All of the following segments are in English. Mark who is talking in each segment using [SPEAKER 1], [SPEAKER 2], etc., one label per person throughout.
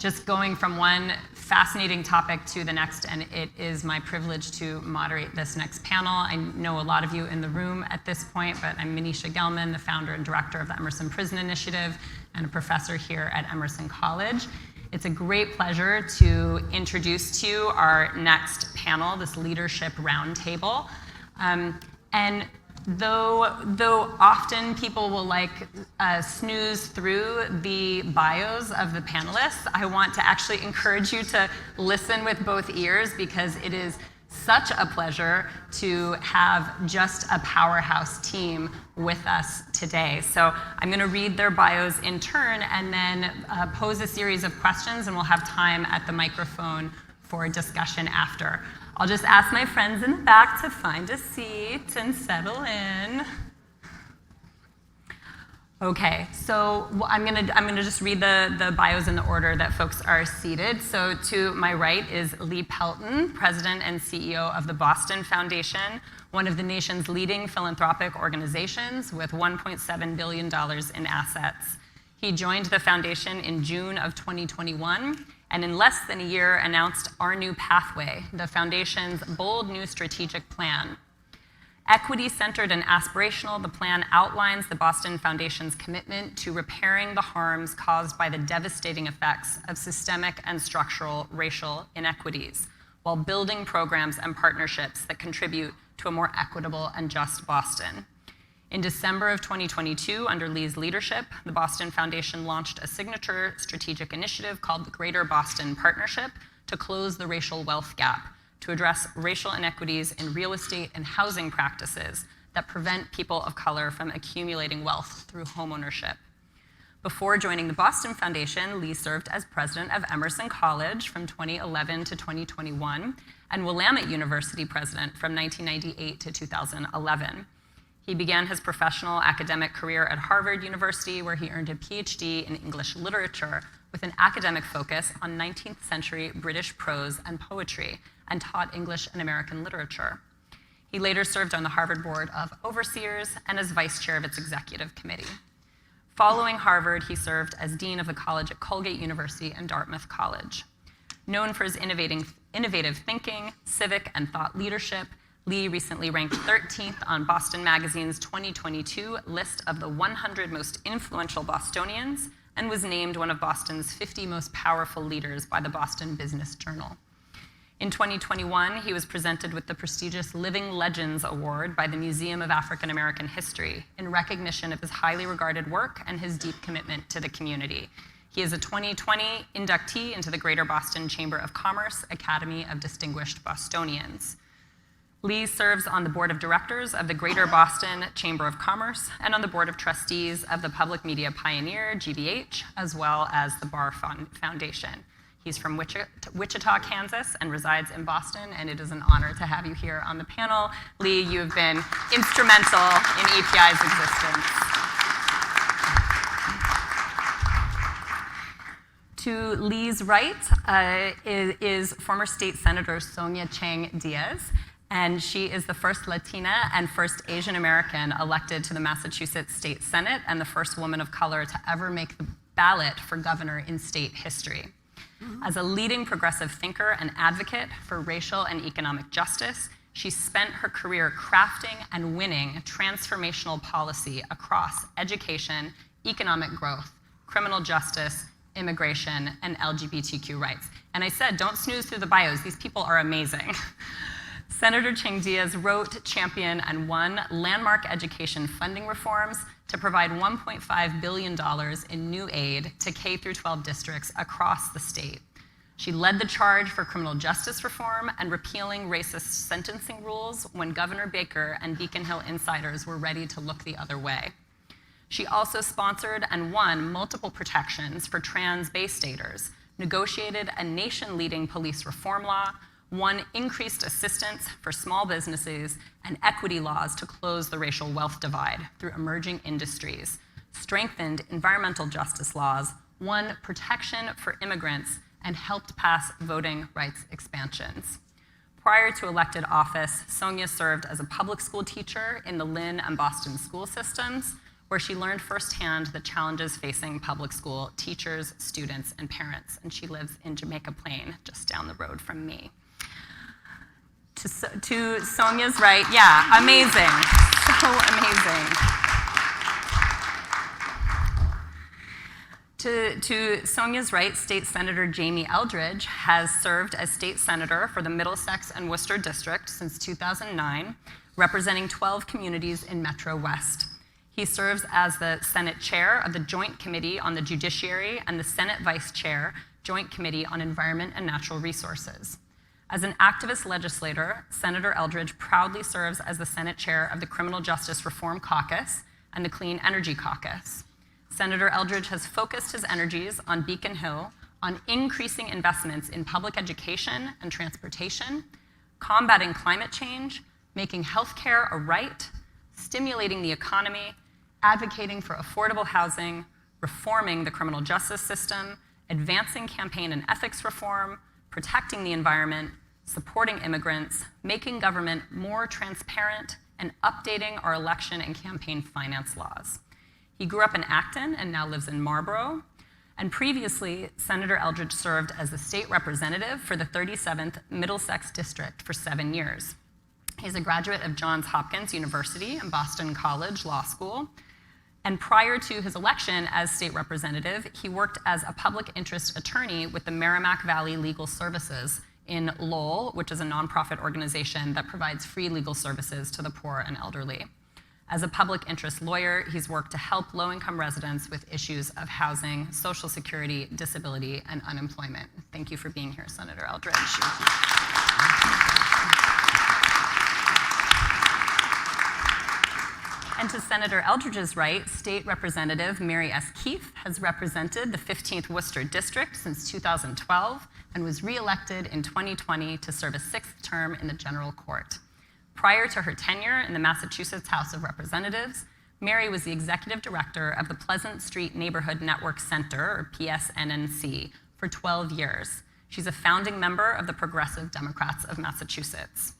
[SPEAKER 1] Just going from one fascinating topic to the next, and it is my privilege to moderate this next panel. I know a lot of you in the room at this point, but I'm Manisha Gelman, the founder and director of the Emerson Prison Initiative and a professor here at Emerson College. It's a great pleasure to introduce to you our next panel, this leadership roundtable. And though often people will snooze through the bios of the panelists, I want to actually encourage you to listen with both ears, because it is such a pleasure to have just a powerhouse team with us today. So I'm going to read their bios in turn and then pose a series of questions, and we'll have time at the microphone for a discussion after. I'll just ask my friends in the back to find a seat and settle in. Okay, so I'm gonna just read the bios in the order that folks are seated. So to my right is Lee Pelton, President and CEO of the Boston Foundation, one of the nation's leading philanthropic organizations with $1.7 billion in assets. He joined the foundation in June of 2021, and in less than a year announced Our New Pathway, the foundation's bold new strategic plan. Equity-centered and aspirational, the plan outlines the Boston Foundation's commitment to repairing the harms caused by the devastating effects of systemic and structural racial inequities, while building programs and partnerships that contribute to a more equitable and just Boston. In December of 2022, under Lee's leadership, the Boston Foundation launched a signature strategic initiative called the Greater Boston Partnership to close the racial wealth gap, to address racial inequities in real estate and housing practices that prevent people of color from accumulating wealth through homeownership. Before joining the Boston Foundation, Lee served as president of Emerson College from 2011 to 2021 and Willamette University president from 1998 to 2011. He began his professional academic career at Harvard University, where he earned a PhD in English literature with an academic focus on 19th century British prose and poetry, and taught English and American literature. He later served on the Harvard Board of Overseers and as vice chair of its executive committee. Following Harvard, he served as dean of the college at Colgate University and Dartmouth College. Known for his innovative thinking, civic and thought leadership, Lee recently ranked 13th on Boston Magazine's 2022 list of the 100 most influential Bostonians, and was named one of Boston's 50 most powerful leaders by the Boston Business Journal. In 2021, he was presented with the prestigious Living Legends Award by the Museum of African American History in recognition of his highly regarded work and his deep commitment to the community. He is a 2020 inductee into the Greater Boston Chamber of Commerce Academy of Distinguished Bostonians. Lee serves on the board of directors of the Greater Boston Chamber of Commerce and on the board of trustees of the public media pioneer, GBH, as well as the Barr Foundation. He's from Wichita, Kansas, and resides in Boston, and it is an honor to have you here on the panel. Lee, you have been instrumental in EPI's existence. To Lee's right is former State Senator Sonia Chang Diaz, and she is the first Latina and first Asian American elected to the Massachusetts State Senate, and the first woman of color to ever make the ballot for governor in state history. As a leading progressive thinker and advocate for racial and economic justice, she spent her career crafting and winning transformational policy across education, economic growth, criminal justice, immigration, and LGBTQ rights. And I said, don't snooze through the bios. These people are amazing. Senator Chang Diaz wrote, championed, and won landmark education funding reforms to provide $1.5 billion in new aid to K-12 districts across the state. She led the charge for criminal justice reform and repealing racist sentencing rules when Governor Baker and Beacon Hill insiders were ready to look the other way. She also sponsored and won multiple protections for trans Bay Staters, negotiated a nation-leading police reform law, won increased assistance for small businesses and equity laws to close the racial wealth divide through emerging industries, strengthened environmental justice laws, won protection for immigrants, and helped pass voting rights expansions. Prior to elected office, Sonia served as a public school teacher in the Lynn and Boston school systems, where she learned firsthand the challenges facing public school teachers, students, and parents. And she lives in Jamaica Plain, just down the road from me. To Sonia's right, yeah, amazing, so amazing. To Sonia's right, State Senator Jamie Eldridge has served as state senator for the Middlesex and Worcester District since 2009, representing 12 communities in Metro West. He serves as the Senate Chair of the Joint Committee on the Judiciary and the Senate Vice Chair, Joint Committee on Environment and Natural Resources. As an activist legislator, Senator Eldridge proudly serves as the Senate Chair of the Criminal Justice Reform Caucus and the Clean Energy Caucus. Senator Eldridge has focused his energies on Beacon Hill on increasing investments in public education and transportation, combating climate change, making healthcare a right, stimulating the economy, advocating for affordable housing, reforming the criminal justice system, advancing campaign and ethics reform, protecting the environment, supporting immigrants, making government more transparent, and updating our election and campaign finance laws. He grew up in Acton and now lives in Marlborough. And previously, Senator Eldridge served as the state representative for the 37th Middlesex District for 7 years. He's a graduate of Johns Hopkins University and Boston College Law School. And prior to his election as state representative, he worked as a public interest attorney with the Merrimack Valley Legal Services in Lowell, which is a nonprofit organization that provides free legal services to the poor and elderly. As a public interest lawyer, he's worked to help low-income residents with issues of housing, Social Security, disability, and unemployment. Thank you for being here, Senator Eldridge. And to Senator Eldridge's right, State Representative Mary S. Keefe has represented the 15th Worcester District since 2012 and was re-elected in 2020 to serve a 6th term in the General Court. Prior to her tenure in the Massachusetts House of Representatives, Mary was the executive director of the Pleasant Street Neighborhood Network Center, or PSNNC, for 12 years. She's a founding member of the Progressive Democrats of Massachusetts.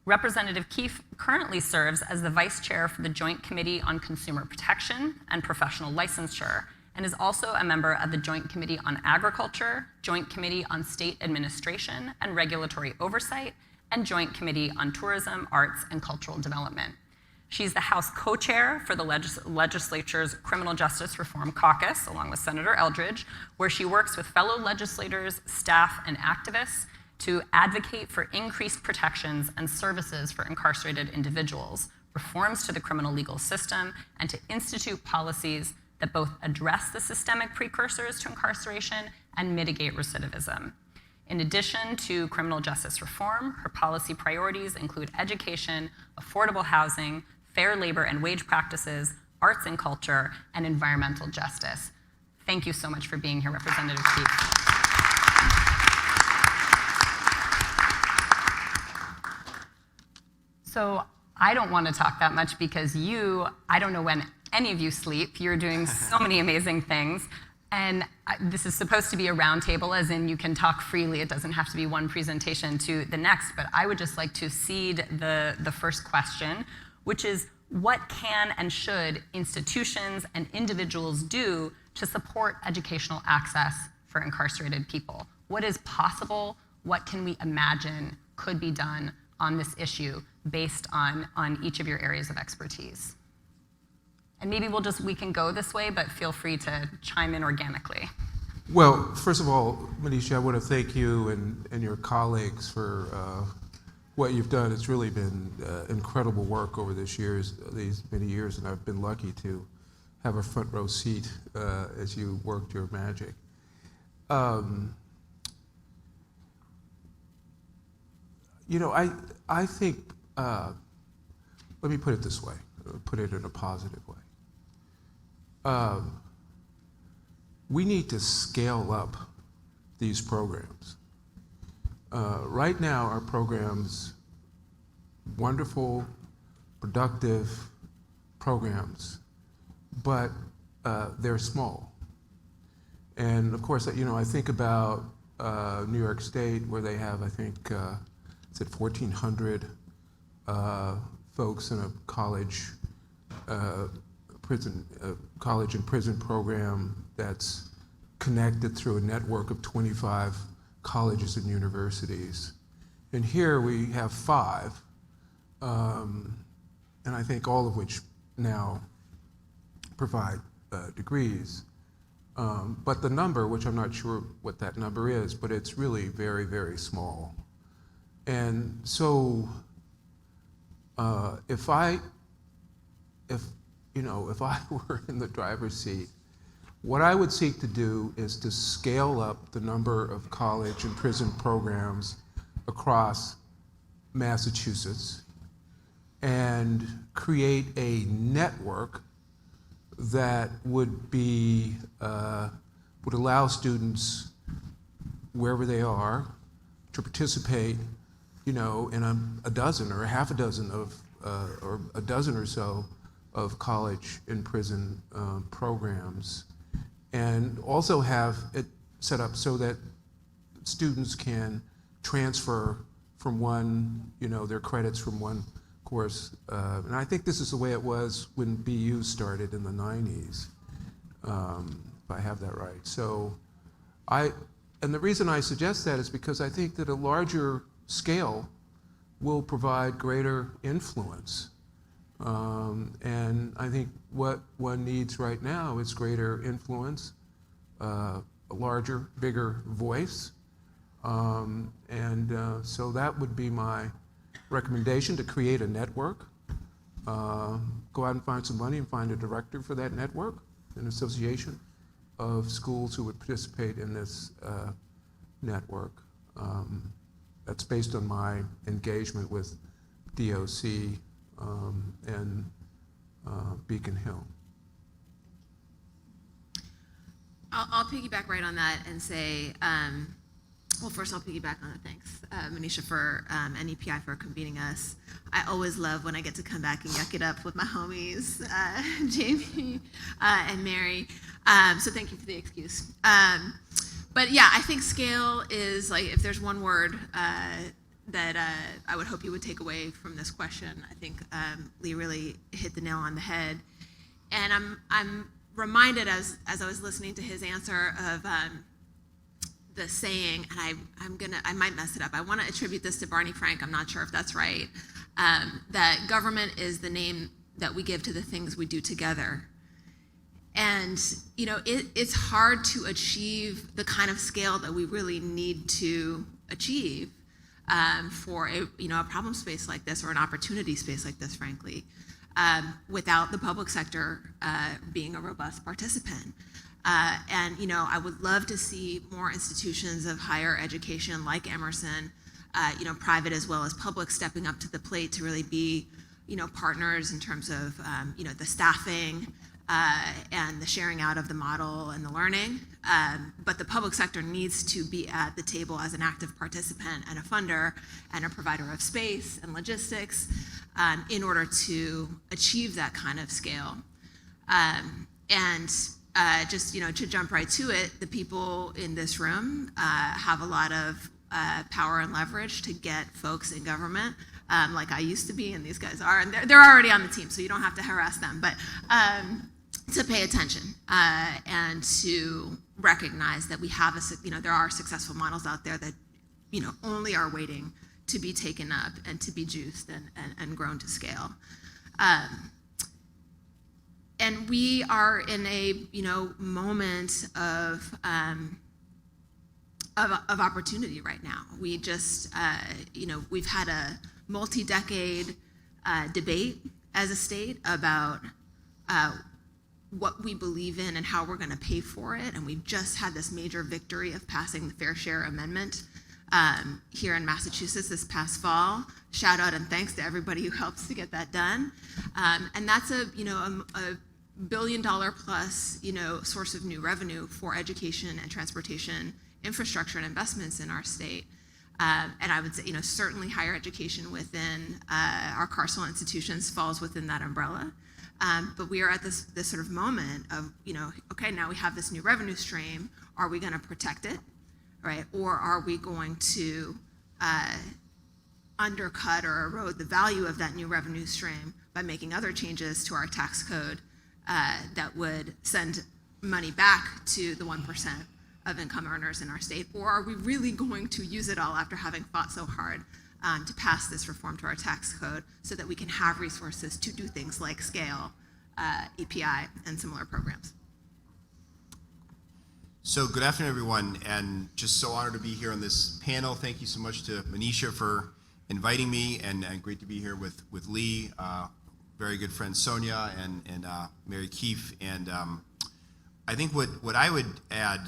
[SPEAKER 1] Representative Keefe currently serves as the vice chair for the Joint Committee on Consumer Protection and Professional Licensure, and is also a member of the Joint Committee on Agriculture, Joint Committee on State Administration and Regulatory Oversight, and Joint Committee on Tourism, Arts, and Cultural Development. She's the House co-chair for the legislature's Criminal Justice Reform Caucus, along with Senator Eldridge, where she works with fellow legislators, staff, and activists to advocate for increased protections and services for incarcerated individuals, reforms to the criminal legal system, and to institute policies that both address the systemic precursors to incarceration and mitigate recidivism. In addition to criminal justice reform, her policy priorities include education, affordable housing, fair labor and wage practices, arts and culture, and environmental justice. Thank you so much for being here, Representative Keefe. So I don't want to talk that much because I don't know when any of you sleep. You're doing so many amazing things. And this is supposed to be a roundtable, as in you can talk freely. It doesn't have to be one presentation to the next. But I would just like to cede the first question, which is, what can and should institutions and individuals do to support educational access for incarcerated people? What is possible? What can we imagine could be done on this issue based on each of your areas of expertise? And maybe we can go this way, but feel free to chime in organically.
[SPEAKER 2] Well, first of all, Manisha, I want to thank you and your colleagues for what you've done. It's really been incredible work over these many years, and I've been lucky to have a front row seat as you worked your magic. I think, let me put it this way, put it in a positive way. We need to scale up these programs. Right now, our programs, wonderful, productive programs, but they're small. And of course, I think about New York State, where they have, I think, 1,400 folks in a college college and prison program that's connected through a network of 25 colleges and universities. And here we have 5, and I think all of which now provide degrees. But the number, which I'm not sure what that number is, but it's really very, very small. And so if I were in the driver's seat, what I would seek to do is to scale up the number of college and prison programs across Massachusetts and create a network that would allow students wherever they are to participate, in a dozen or a half a dozen or a dozen or so of college and prison programs, and also have it set up so that students can transfer from their credits from one course. And I think this is the way it was when BU started in the 90s, if I have that right. So and the reason I suggest that is because I think that a larger scale will provide greater influence. And I think what one needs right now is greater influence, a larger, bigger voice. So that would be my recommendation, to create a network. Go out and find some money and find a director for that network, an association of schools who would participate in this network. That's based on my engagement with DOC and Beacon Hill.
[SPEAKER 3] I'll piggyback right on that and say, well, first I'll piggyback on it. Thanks, Manisha, for and EPI for convening us. I always love when I get to come back and yuck it up with my homies, Jamie and Mary. So thank you for the excuse. But yeah, I think scale is, like, if there's one word that I would hope you would take away from this question, I think Lee really hit the nail on the head. And I'm reminded as I was listening to his answer of the saying, and I might mess it up. I want to attribute this to Barney Frank. I'm not sure if that's right. That government is the name that we give to the things we do together. And it's hard to achieve the kind of scale that we really need to achieve for a problem space like this, or an opportunity space like this, frankly, without the public sector being a robust participant. And I would love to see more institutions of higher education like Emerson, private as well as public, stepping up to the plate to really be, partners in terms of, the staffing and the sharing out of the model and the learning. But the public sector needs to be at the table as an active participant and a funder and a provider of space and logistics in order to achieve that kind of scale. Just to jump right to it, the people in this room have a lot of power and leverage to get folks in government, like I used to be, and these guys are, and they're already on the team, so you don't have to harass them, but to pay attention and to recognize that we have there are successful models out there that only are waiting to be taken up and to be juiced and grown to scale. And we are in a moment of opportunity right now. We just we've had a multi-decade debate as a state about what we believe in and how we're going to pay for it, and we've just had this major victory of passing the Fair Share Amendment here in Massachusetts this past fall. Shout out and thanks to everybody who helps to get that done. And that's a $1 billion plus source of new revenue for education and transportation infrastructure and investments in our state. And I would say certainly higher education within our carceral institutions falls within that umbrella. But we are at this sort of moment of okay, now we have this new revenue stream. Are we going to protect it, right? Or are we going to undercut or erode the value of that new revenue stream by making other changes to our tax code that would send money back to the 1% of income earners in our state? Or are we really going to use it all after having fought so hard to pass this reform to our tax code so that we can have resources to do things like scale EPI and similar programs?
[SPEAKER 4] So good afternoon, everyone, and just so honored to be here on this panel. Thank you so much to Manisha for inviting me, and great to be here with Lee, very good friend Sonia, and Mary Keefe. And I think what I would add,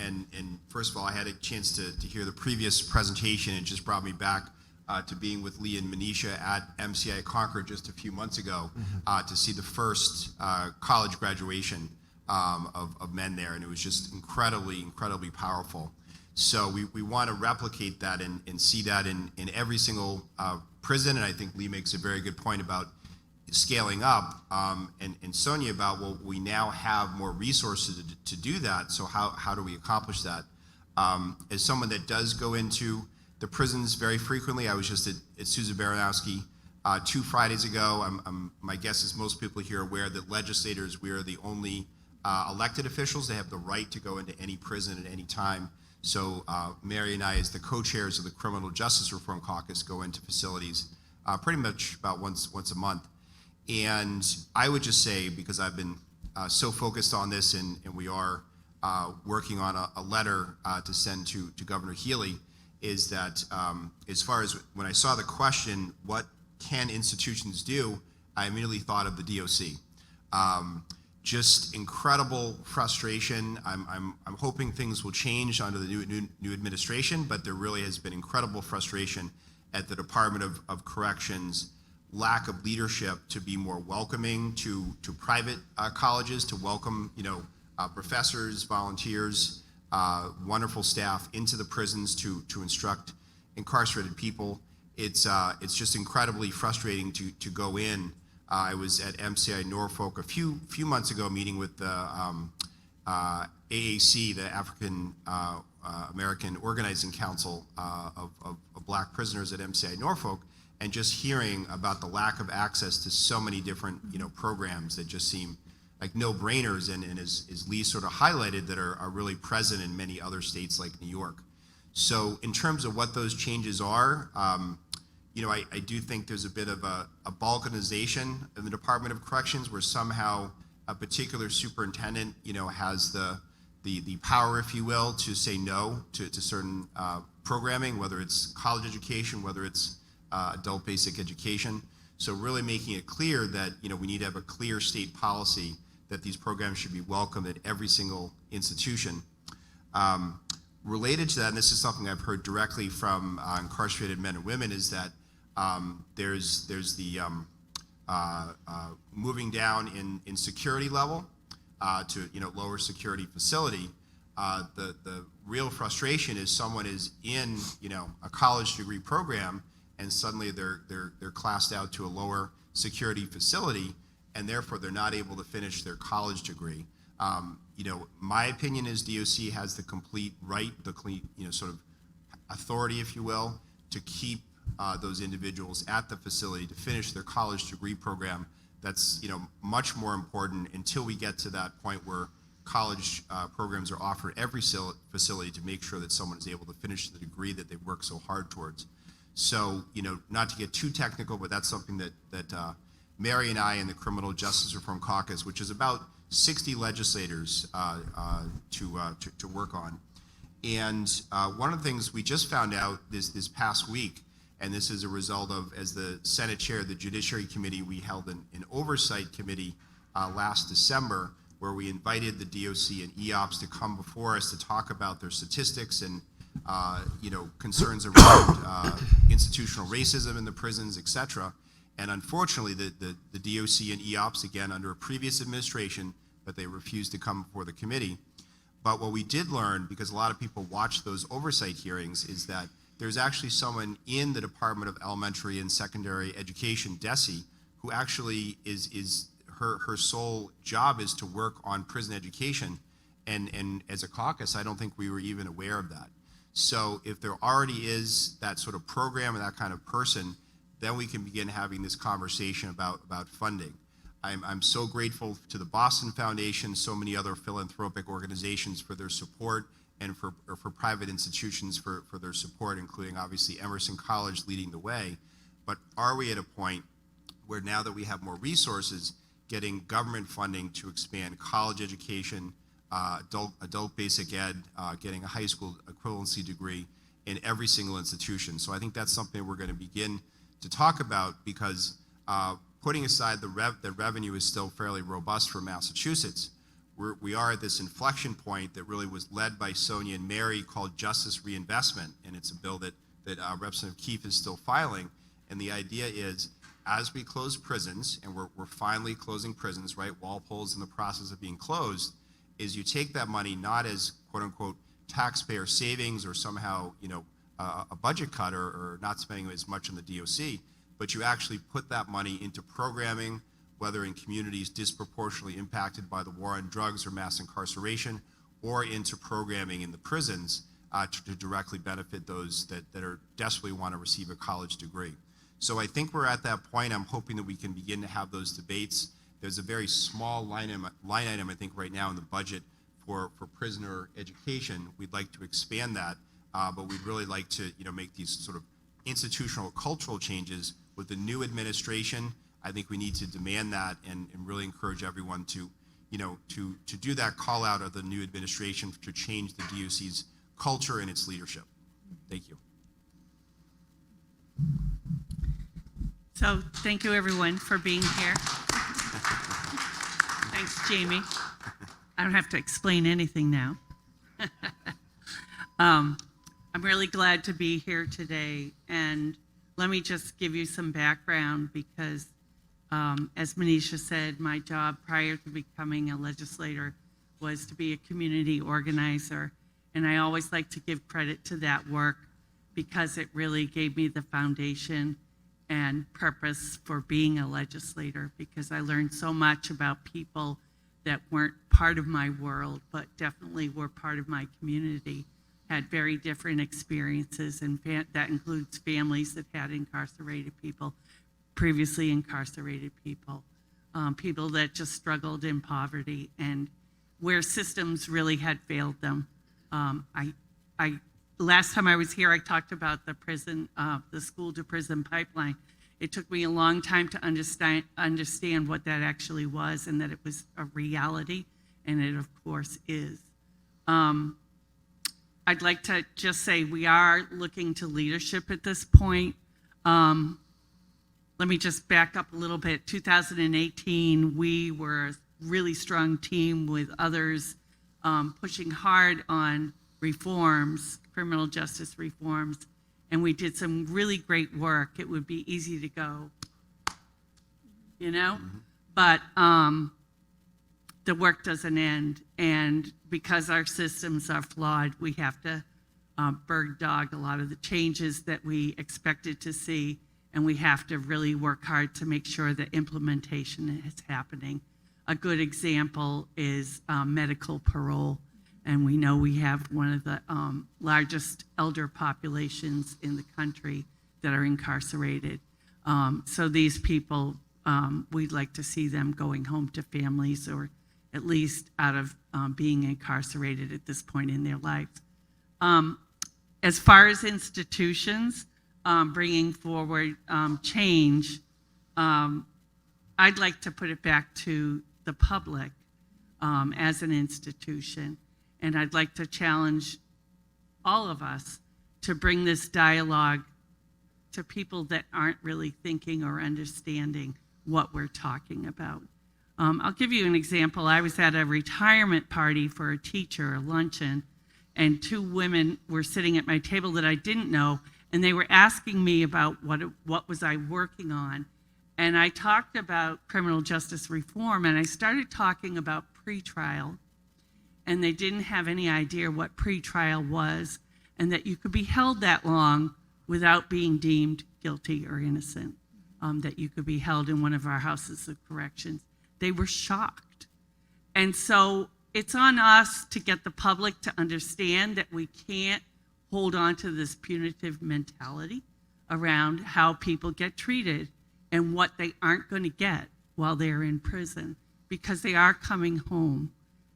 [SPEAKER 4] and first of all, I had a chance to hear the previous presentation. It just brought me back to being with Lee and Manisha at MCI Concord just a few months ago to see the first college graduation of men there, and it was just incredibly powerful. So we want to replicate that and see that in every single prison, and I think Lee makes a very good point about scaling up, and Sonia about, well, we now have more resources to do that, so how do we accomplish that? As someone that does go into the prisons very frequently, I was just at Susan Baranowski 2 Fridays ago. My guess is most people here are aware that legislators, we are the only elected officials that have the right to go into any prison at any time. So Mary and I, as the co-chairs of the Criminal Justice Reform Caucus, go into facilities pretty much about once a month. And I would just say, because I've been so focused on this, and we are working on a letter to send to Governor Healy, is that as far as when I saw the question, what can institutions do, I immediately thought of the DOC. Just incredible frustration. I'm hoping things will change under the new administration, but there really has been incredible frustration at the Department of Corrections, lack of leadership to be more welcoming to private colleges, to welcome professors, volunteers, wonderful staff into the prisons to instruct incarcerated people. It's just incredibly frustrating to go in. I was at MCI Norfolk a few months ago, meeting with the AAC, the African American Organizing Council of Black prisoners at MCI Norfolk, and just hearing about the lack of access to so many different programs that just seem like no-brainers, and as Lee sort of highlighted, that are really present in many other states like New York. So in terms of what those changes are, I do think there's a bit of a balkanization in the Department of Corrections, where somehow a particular superintendent, has the power, if you will, to say no to certain programming, whether it's college education, whether it's adult basic education. So really making it clear that we need to have a clear state policy that these programs should be welcomed at every single institution. Related to that, and this is something I've heard directly from incarcerated men and women, is that there's the moving down in security level to lower security facility. The real frustration is someone is in a college degree program, and suddenly they're classed out to a lower security facility, and therefore they're not able to finish their college degree. My opinion is DOC has the complete right, the complete sort of authority, if you will, to keep those individuals at the facility to finish their college degree program. That's much more important until we get to that point where college programs are offered every facility to make sure that someone is able to finish the degree that they've worked so hard towards. So, not to get too technical, but that's something that Mary and I in the Criminal Justice Reform Caucus, which is about 60 legislators to work on. And one of the things we just found out this past week, and this is a result of, as the Senate Chair of the Judiciary Committee, we held an oversight committee last December, where we invited the DOC and EOPS to come before us to talk about their statistics and concerns around institutional racism in the prisons, et cetera. And unfortunately, the DOC and EOPS, again, under a previous administration, but they refused to come before the committee. But what we did learn, because a lot of people watched those oversight hearings, is that there's actually someone in the Department of Elementary and Secondary Education, DESE, who actually is her sole job is to work on prison education. And as a caucus, I don't think we were even aware of that. So if there already is that sort of program and that kind of person, then we can begin having this conversation about funding. I'm so grateful to the Boston Foundation, so many other philanthropic organizations for their support, and for private institutions for their support, including obviously Emerson College leading the way. But are we at a point where now that we have more resources, getting government funding to expand college education, adult basic ed, getting a high school equivalency degree in every single institution? So I think that's something we're going to begin to talk about, because putting aside the revenue is still fairly robust for Massachusetts. We are at this inflection point that really was led by Sonia and Mary, called Justice Reinvestment, and it's a bill that Representative Keefe is still filing. And the idea is, as we close prisons, and we're finally closing prisons, right? Walpole's in the process of being closed, is you take that money not as quote unquote taxpayer savings or somehow, a budget cut or not spending as much on the DOC, but you actually put that money into programming, whether in communities disproportionately impacted by the war on drugs or mass incarceration, or into programming in the prisons to directly benefit those that are desperately want to receive a college degree. So I think we're at that point. I'm hoping that we can begin to have those debates. There's a very small line item, I think, right now in the budget for prisoner education. We'd like to expand that, but we'd really like to make these sort of institutional cultural changes with the new administration. I think we need to demand that and really encourage everyone to do that call out of the new administration to change the DOC's culture and its leadership. Thank you.
[SPEAKER 5] So thank you everyone for being here. Thanks, Jamie. I don't have to explain anything now. I'm really glad to be here today, and let me just give you some background, because as Manisha said, my job prior to becoming a legislator was to be a community organizer, and I always like to give credit to that work because it really gave me the foundation and purpose for being a legislator, because I learned so much about people that weren't part of my world, but definitely were part of my community, had very different experiences, and that includes families that had incarcerated people, previously incarcerated people, people that just struggled in poverty, and where systems really had failed them. Last time I was here, I talked about the prison, the school to prison pipeline. It took me a long time to understand what that actually was, and that it was a reality, and it of course is. I'd like to just say we are looking to leadership at this point. Let me just back up a little bit. 2018, we were a really strong team with others pushing hard on reforms, criminal justice reforms, and we did some really great work. It would be easy to go, but the work doesn't end, and because our systems are flawed, we have to bird dog a lot of the changes that we expected to see, and we have to really work hard to make sure that implementation is happening. A good example is medical parole, and we know we have one of the largest elder populations in the country that are incarcerated. So these people, we'd like to see them going home to families, or at least out of being incarcerated at this point in their life. As far as institutions bringing forward change, I'd like to put it back to the public as an institution, and I'd like to challenge all of us to bring this dialogue to people that aren't really thinking or understanding what we're talking about. I'll give you an example. I was at a retirement party for a teacher, a luncheon, and two women were sitting at my table that I didn't know, and they were asking me about what was I working on. And I talked about criminal justice reform, and I started talking about pretrial, and they didn't have any idea what pretrial was, and that you could be held that long without being deemed guilty or innocent, that you could be held in one of our houses of corrections. They were shocked. And so it's on us to get the public to understand that we can't hold on to this punitive mentality around how people get treated and what they aren't going to get while they're in prison, because they are coming home.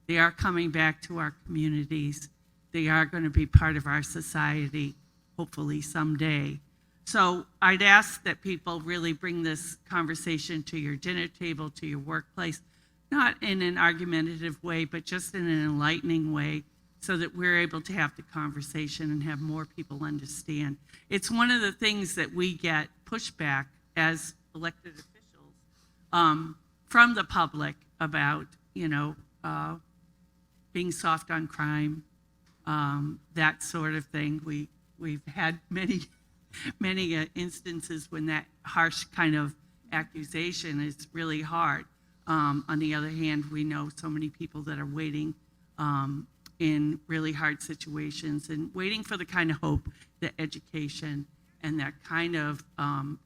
[SPEAKER 5] They are coming back to our communities. They are going to be part of our society, hopefully someday. So I'd ask that people really bring this conversation to your dinner table, to your workplace, not in an argumentative way, but just in an enlightening way, so that we're able to have the conversation and have more people understand. It's one of the things that we get pushback as elected officials from the public about, being soft on crime, that sort of thing. We've had many instances when that harsh kind of accusation is really hard. On the other hand, we know so many people that are waiting in really hard situations and waiting for the kind of hope that education and that kind of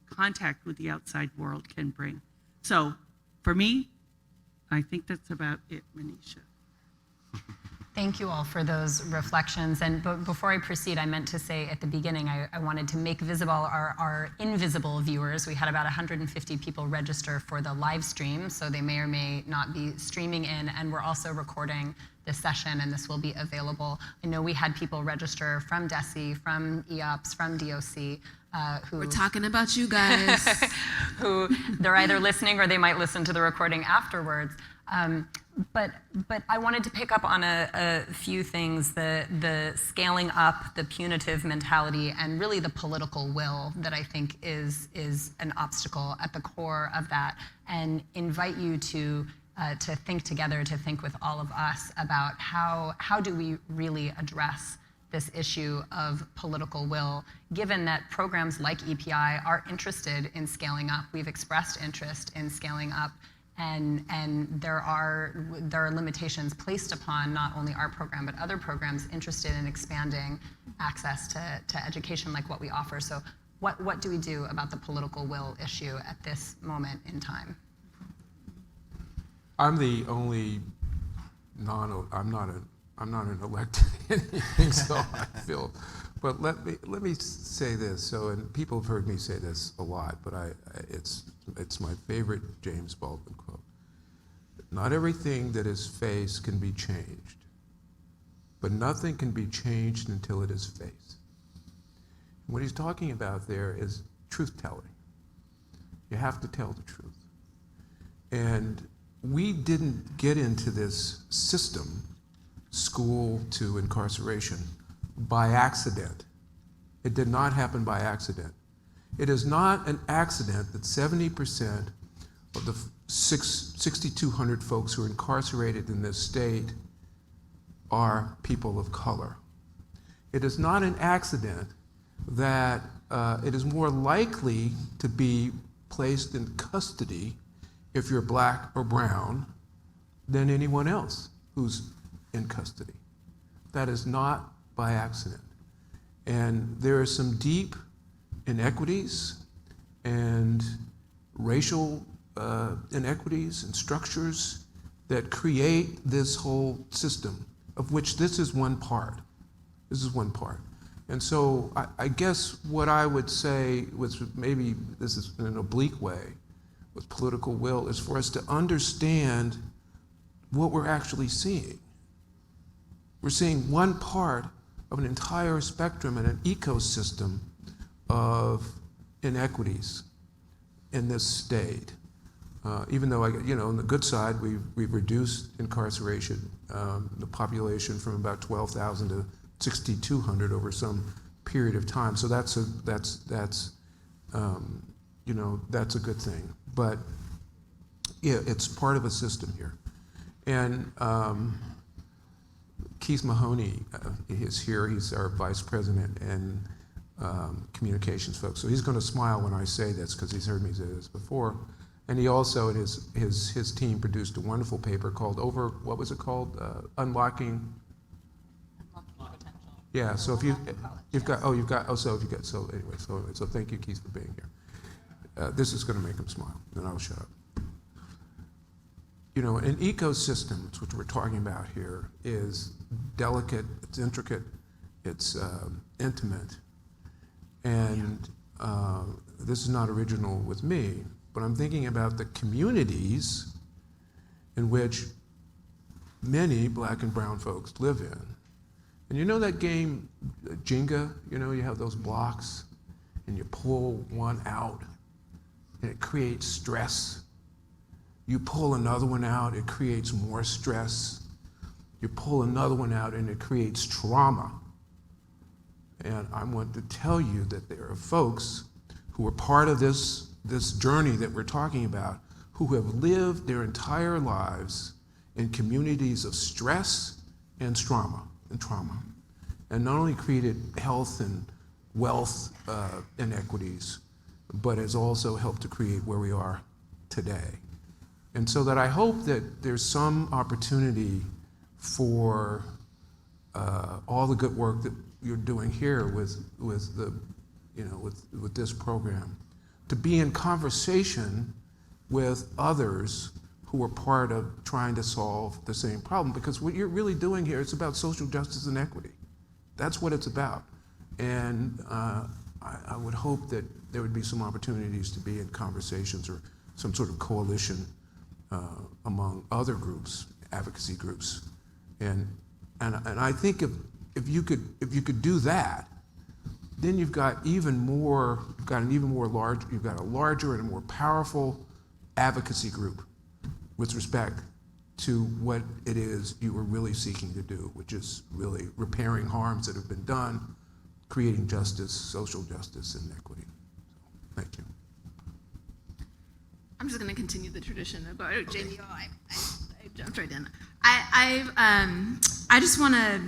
[SPEAKER 5] contact with the outside world can bring. So for me, I think that's about it, Manisha.
[SPEAKER 1] Thank you all for those reflections. And before I proceed, I meant to say at the beginning, I wanted to make visible our invisible viewers. We had about 150 people register for the live stream, so they may or may not be streaming in. And we're also recording this session, and this will be available. I know we had people register from DESE, from EOPS, from DOC.
[SPEAKER 3] We're talking about you guys.
[SPEAKER 1] Who they're either listening or they might listen to the recording afterwards. But I wanted to pick up on a few things, the scaling up, the punitive mentality, and really the political will that I think is an obstacle at the core of that, and invite you to think together, to think with all of us about how do we really address this issue of political will, given that programs like EPI are interested in scaling up. We've expressed interest in scaling up, and there are limitations placed upon not only our program, but other programs interested in expanding access to education like what we offer. So what do we do about the political will issue at this moment in time?
[SPEAKER 2] I'm the only I'm not an elected anything, so I feel. But let me say this. So, and people have heard me say this a lot, but it's my favorite James Baldwin quote. Not everything that is faced can be changed, but nothing can be changed until it is faced. What he's talking about there is truth-telling. You have to tell the truth. And we didn't get into this system, school to incarceration, by accident. It did not happen by accident. It is not an accident that 70% of the 6,200 folks who are incarcerated in this state are people of color. It is not an accident that it is more likely to be placed in custody if you're black or brown than anyone else who's in custody. That is not by accident. And there are some deep inequities and racial inequities and structures that create this whole system, of which this is one part. This is one part. And so I guess what I would say was, maybe this is in an oblique way, with political will, is for us to understand what we're actually seeing. We're seeing one part of an entire spectrum and an ecosystem of inequities in this state. Even though, on the good side, we've reduced incarceration, the population from about 12,000 to 6,200 over some period of time. So that's a good thing. But yeah, it's part of a system here. And Keith Mahoney is here. He's our vice president and communications folks. So he's going to smile when I say this, because he's heard me say this before. And he also, and his team produced a wonderful paper called what was it called? Unlocking Potential. Yeah. So if so thank you, Keith, for being here. This is going to make him smile, then I'll shut up. An ecosystem, which we're talking about here, is delicate, it's intricate, it's intimate. And this is not original with me. but I'm thinking about the communities in which many black and brown folks live in. And you know that game, Jenga? You know, you have those blocks and you pull one out and it creates stress. You pull another one out, it creates more stress. You pull another one out and it creates trauma. And I want to tell you that there are folks who are part of this journey that we're talking about who have lived their entire lives in communities of stress and trauma, and not only created health and wealth inequities, but has also helped to create where we are today. And so that I hope that there's some opportunity for all the good work that you're doing here with this program, to be in conversation with others who are part of trying to solve the same problem. Because what you're really doing here, it's about social justice and equity. That's what it's about. And I would hope that there would be some opportunities to be in conversations or some sort of coalition among other groups, advocacy groups. And I think if you could do that, then you've got a larger and a more powerful advocacy group with respect to what it is you were really seeking to do, which is really repairing harms that have been done, creating justice, social justice, and equity. So, thank you.
[SPEAKER 3] I'm just going to continue the tradition of Jamie. I jumped right in. I just want to.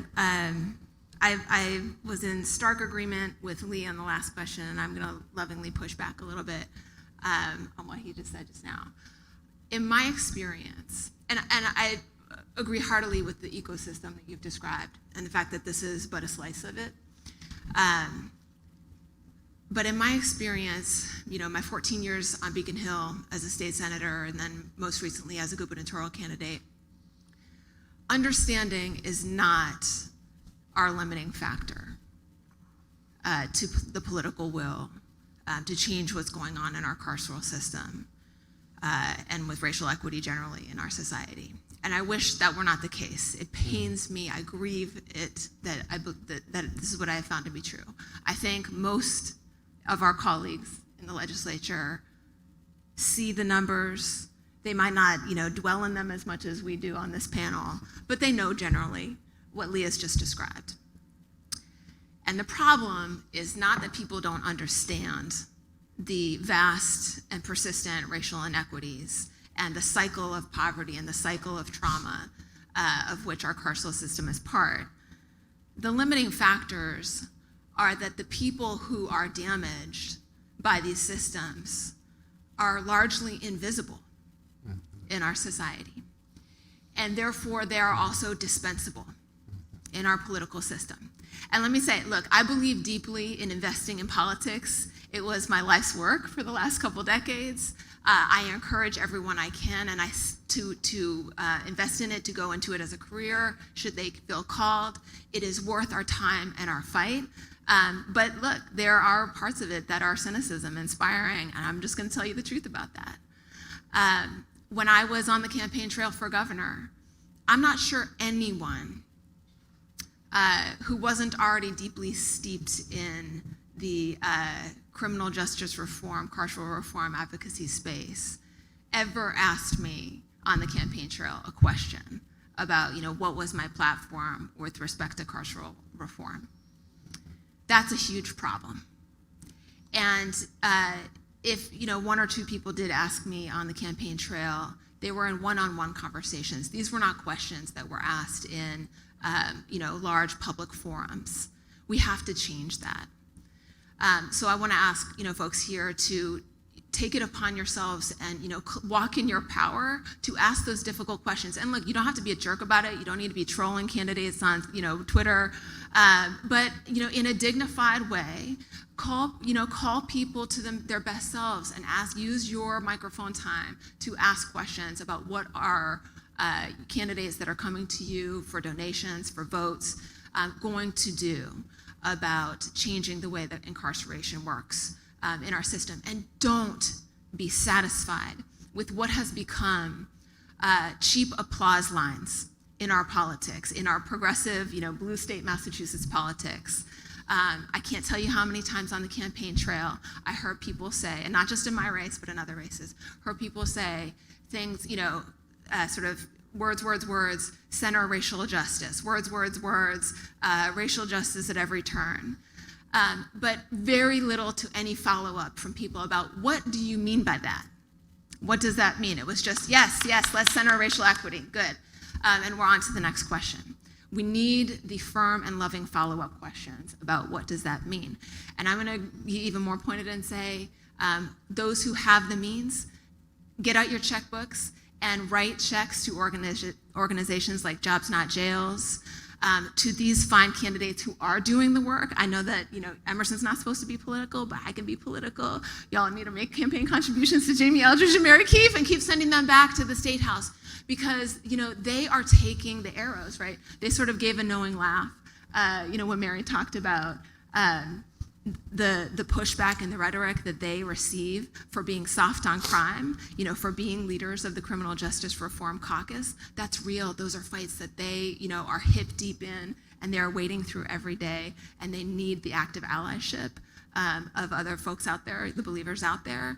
[SPEAKER 3] I was in stark agreement with Lee on the last question, and I'm going to lovingly push back a little bit on what he just said just now. In my experience, and I agree heartily with the ecosystem that you've described, and the fact that this is but a slice of it. But in my experience, my 14 years on Beacon Hill as a state senator, and then most recently as a gubernatorial candidate, understanding is not our limiting factor to the political will to change what's going on in our carceral system and with racial equity generally in our society. And I wish that were not the case. It pains me, I grieve it, that this is what I have found to be true. I think most of our colleagues in the legislature see the numbers. They might not, dwell in them as much as we do on this panel, but they know generally what Leah's just described. And the problem is not that people don't understand the vast and persistent racial inequities and the cycle of poverty and the cycle of trauma of which our carceral system is part. The limiting factors are that the people who are damaged by these systems are largely invisible in our society. And therefore, they are also dispensable in our political system. And let me say, look, I believe deeply in investing in politics. It was my life's work for the last couple decades. I encourage everyone I can to invest in it, to go into it as a career, should they feel called. It is worth our time and our fight. But look, there are parts of it that are cynicism inspiring, and I'm just gonna tell you the truth about that. When I was on the campaign trail for governor, I'm not sure anyone who wasn't already deeply steeped in the criminal justice reform, carceral reform advocacy space ever asked me on the campaign trail a question about, what was my platform with respect to carceral reform. That's a huge problem. And if one or two people did ask me on the campaign trail, they were in one-on-one conversations. These were not questions that were asked in large public forums. We have to change that. So I want to ask folks here to take it upon yourselves and walk in your power to ask those difficult questions. And look, you don't have to be a jerk about it. You don't need to be trolling candidates on Twitter, but in a dignified way, call people to their best selves and use your microphone time to ask questions about what are candidates that are coming to you for donations, for votes, going to do about changing the way that incarceration works in our system. And don't be satisfied with what has become cheap applause lines in our politics, in our progressive, blue state Massachusetts politics. I can't tell you how many times on the campaign trail I heard people say, and not just in my race, but in other races, heard people say things, sort of words, center racial justice, words, racial justice at every turn. But very little to any follow-up from people about what do you mean by that? What does that mean? It was just, yes, let's center racial equity, good. And we're on to the next question. We need the firm and loving follow-up questions about what does that mean. And I'm gonna be even more pointed and say, those who have the means, get out your checkbooks and write checks to organizations like Jobs Not Jails, to these fine candidates who are doing the work. I know that Emerson's not supposed to be political, but I can be political. Y'all need to make campaign contributions to Jamie Eldridge and Mary Keefe and keep sending them back to the State House, because they are taking the arrows, right? They sort of gave a knowing laugh, when Mary talked about the pushback and the rhetoric that they receive for being soft on crime, for being leaders of the Criminal Justice Reform Caucus. That's real. Those are fights that they, are hip deep in, and they're wading through every day, and they need the active allyship of other folks out there, the believers out there,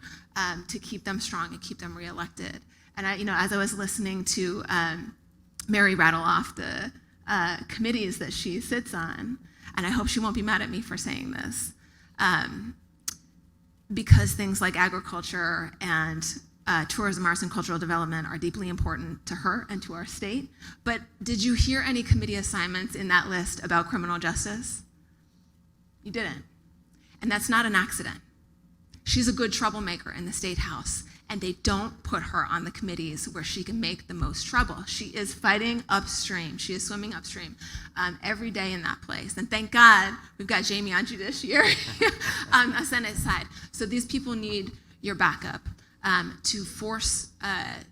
[SPEAKER 3] to keep them strong and keep them reelected. And as I was listening to Mary rattle off the committees that she sits on, and I hope she won't be mad at me for saying this, because things like agriculture and tourism, arts, and cultural development are deeply important to her and to our state. But did you hear any committee assignments in that list about criminal justice? You didn't. And that's not an accident. She's a good troublemaker in the State House, and they don't put her on the committees where she can make the most trouble. She is fighting upstream. She is swimming upstream every day in that place. And thank God we've got Jamie on judiciary on the Senate side. So these people need your backup to force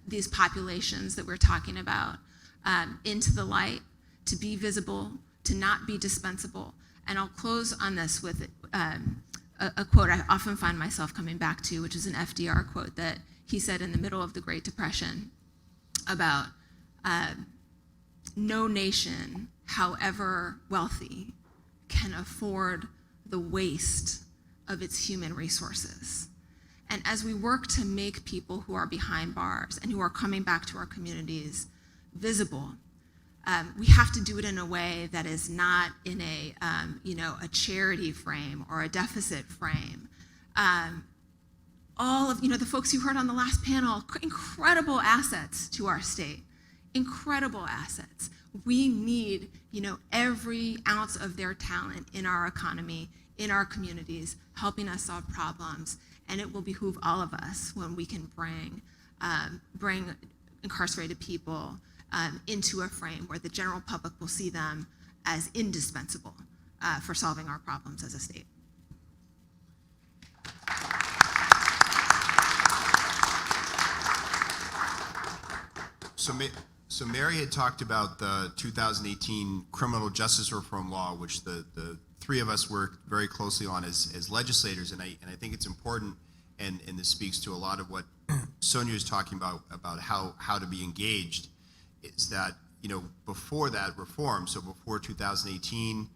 [SPEAKER 3] these populations that we're talking about into the light, to be visible, to not be dispensable. And I'll close on this with a quote I often find myself coming back to, which is an FDR quote that he said in the middle of the Great Depression about no nation, however wealthy, can afford the waste of its human resources. And as we work to make people who are behind bars and who are coming back to our communities visible, we have to do it in a way that is not in a charity frame or a deficit frame. All of the folks you heard on the last panel, incredible assets to our state, incredible assets. We need every ounce of their talent in our economy, in our communities, helping us solve problems. And it will behoove all of us when we can bring incarcerated people into a frame where the general public will see them as indispensable for solving our problems as a state.
[SPEAKER 4] So Mary had talked about the 2018 criminal justice reform law, which the three of us worked very closely on as legislators, and I think it's important, and this speaks to a lot of what Sonia is talking about how to be engaged, is that before that reform, so before 2018,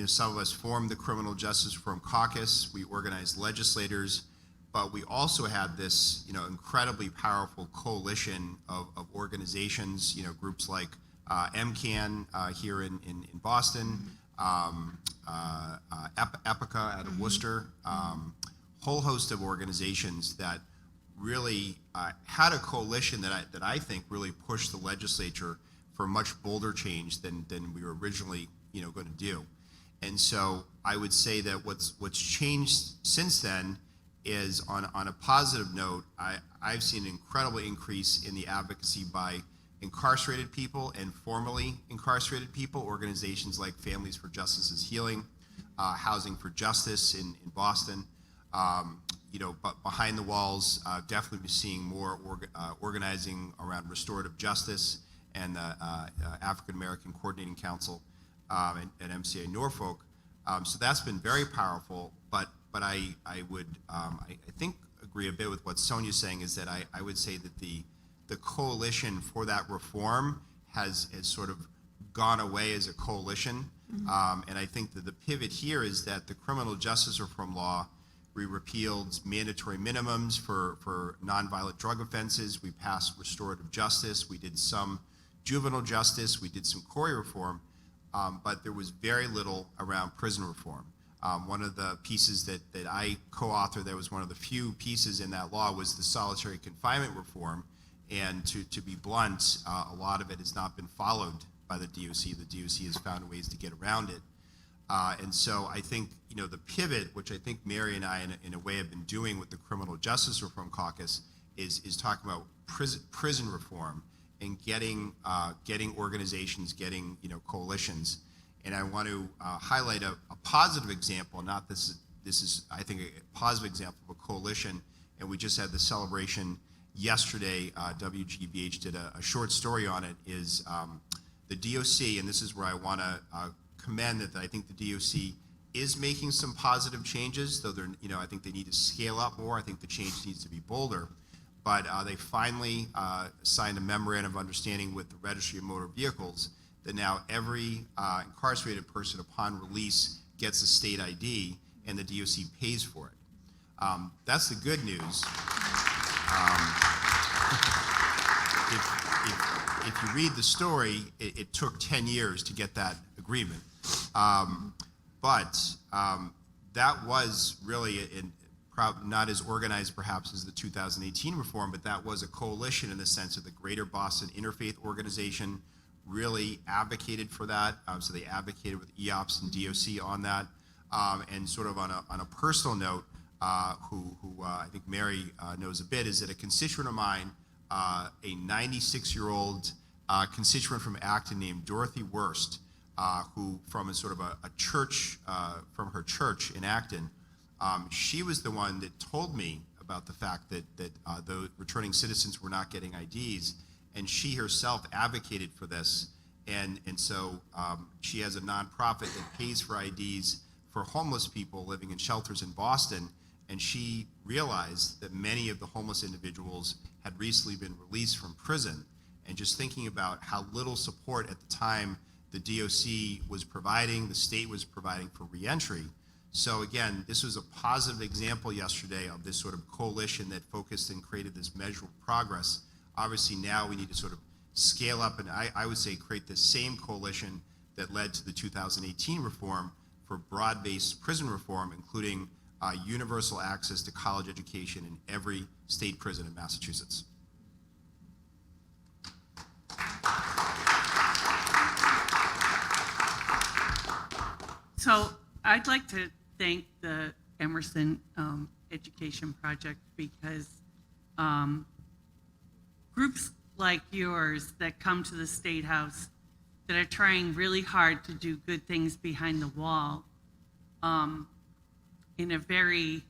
[SPEAKER 4] some of us formed the Criminal Justice Reform Caucus. We organized legislators, but we also had this incredibly powerful coalition of organizations, groups like MCAN here in Boston, Epica out of Worcester, whole host of organizations that really had a coalition that I think really pushed the legislature for much bolder change than we were originally going to do. And so I would say that what's changed since then is on a positive note, I've seen an incredible increase in the advocacy by incarcerated people and formerly incarcerated people, organizations like Families for Justice is Healing, Housing for Justice in Boston. But behind the walls, definitely seeing more organizing around restorative justice and the African American Coordinating Council at MCA Norfolk. So that's been very powerful. But I think a agree a bit with what Sonia's saying, is that I would say that the coalition for that reform has sort of gone away as a coalition. And I think that the pivot here is that the criminal justice reform law, we repealed mandatory minimums for nonviolent drug offenses. We passed restorative justice. We did some juvenile justice. We did some CORE reform. But there was very little around prison reform. One of the pieces that I co-authored, that was one of the few pieces in that law, was the solitary confinement reform. And to be blunt, a lot of it has not been followed by the DOC. The DOC has found ways to get around it. And so I think, the pivot, which I think Mary and I, in a way, have been doing with the Criminal Justice Reform Caucus, is talking about prison reform and getting organizations, getting coalitions. And I want to highlight a positive example. Not this is I think a positive example of a coalition. And we just had the celebration yesterday. WGBH did a short story on it. Is the DOC, and this is where I want to commend that I think the DOC is making some positive changes, though they're, I think they need to scale up more. I think the change needs to be bolder. But they finally signed a memorandum of understanding with the Registry of Motor Vehicles that now every incarcerated person upon release gets a state ID, and the DOC pays for it. That's the good news. If you read the story, it took 10 years to get that agreement. But that was really not as organized perhaps as the 2018 reform, but that was a coalition in the sense of the Greater Boston Interfaith Organization really advocated for that. So they advocated with EOPS and DOC on that. And sort of on a personal note, who I think Mary knows a bit, is that a constituent of mine, a 96-year-old constituent from Acton named Dorothy Wurst, who from a sort of a church, from her church in Acton, she was the one that told me about the fact that the returning citizens were not getting IDs, and she herself advocated for this. And so she has a nonprofit that pays for IDs for homeless people living in shelters in Boston, and she realized that many of the homeless individuals had recently been released from prison. And just thinking about how little support at the time the DOC was providing, the state was providing for reentry. So again, this was a positive example yesterday of this sort of coalition that focused and created this measurable progress. Obviously now we need to sort of scale up, and I would say create the same coalition that led to the 2018 reform for broad-based prison reform, including universal access to college education in every state prison in Massachusetts.
[SPEAKER 5] So I'd like to thank the Emerson Education Project, because groups like yours that come to the State House that are trying really hard to do good things behind the wall in a very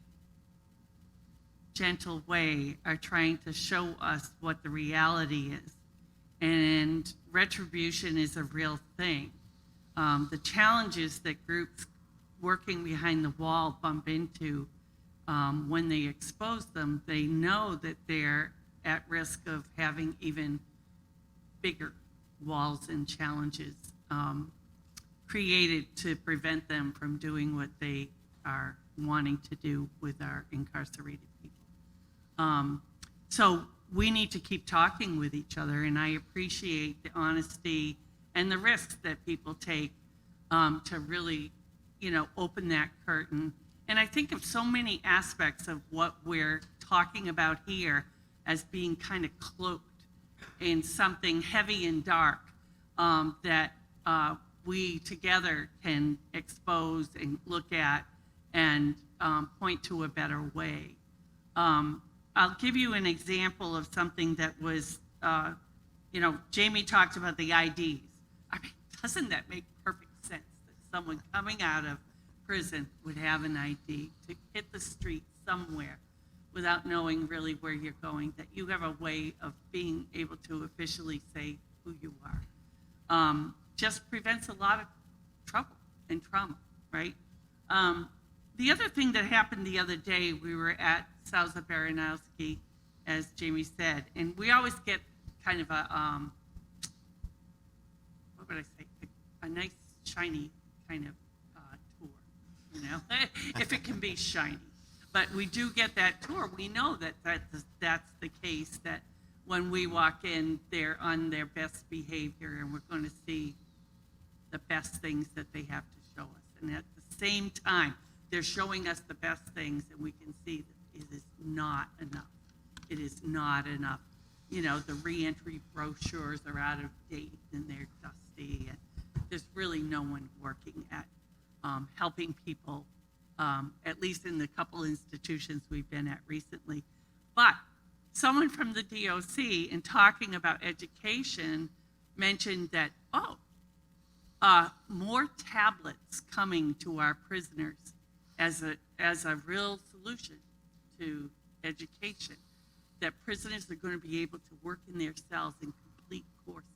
[SPEAKER 5] gentle way are trying to show us what the reality is. And retribution is a real thing. The challenges that groups working behind the wall bump into when they expose them, they know that they're at risk of having even bigger walls and challenges created to prevent them from doing what they are wanting to do with our incarcerated people. So we need to keep talking with each other, and I appreciate the honesty and the risks that people take to really, open that curtain. And I think of so many aspects of what we're talking about here as being kind of cloaked in something heavy and dark that we together can expose and look at and point to a better way. I'll give you an example of something that was, Jamie talked about the IDs. I mean, doesn't that make perfect sense that someone coming out of prison would have an ID to hit the street somewhere without knowing really where you're going, that you have a way of being able to officially say who you are. Just prevents a lot of trouble and trauma, right? The other thing that happened the other day, we were at Sousa Baranowski, as Jamie said, and we always get kind of a, what would I say, a nice, shiny kind of tour, you know, if it can be shiny. But we do get that tour. We know that that's the case, that when we walk in, they're on their best behavior, and we're going to see the best things that they have to show us. And at the same time, they're showing us the best things, and we can see that it is not enough. It is not enough. You know, the reentry brochures are out of date and they're dusty, and there's really no one working at helping people, at least in the couple institutions we've been at recently. But someone from the DOC, in talking about education, mentioned that, more tablets coming to our prisoners as a real solution to education, that prisoners are going to be able to work in their cells and complete courses.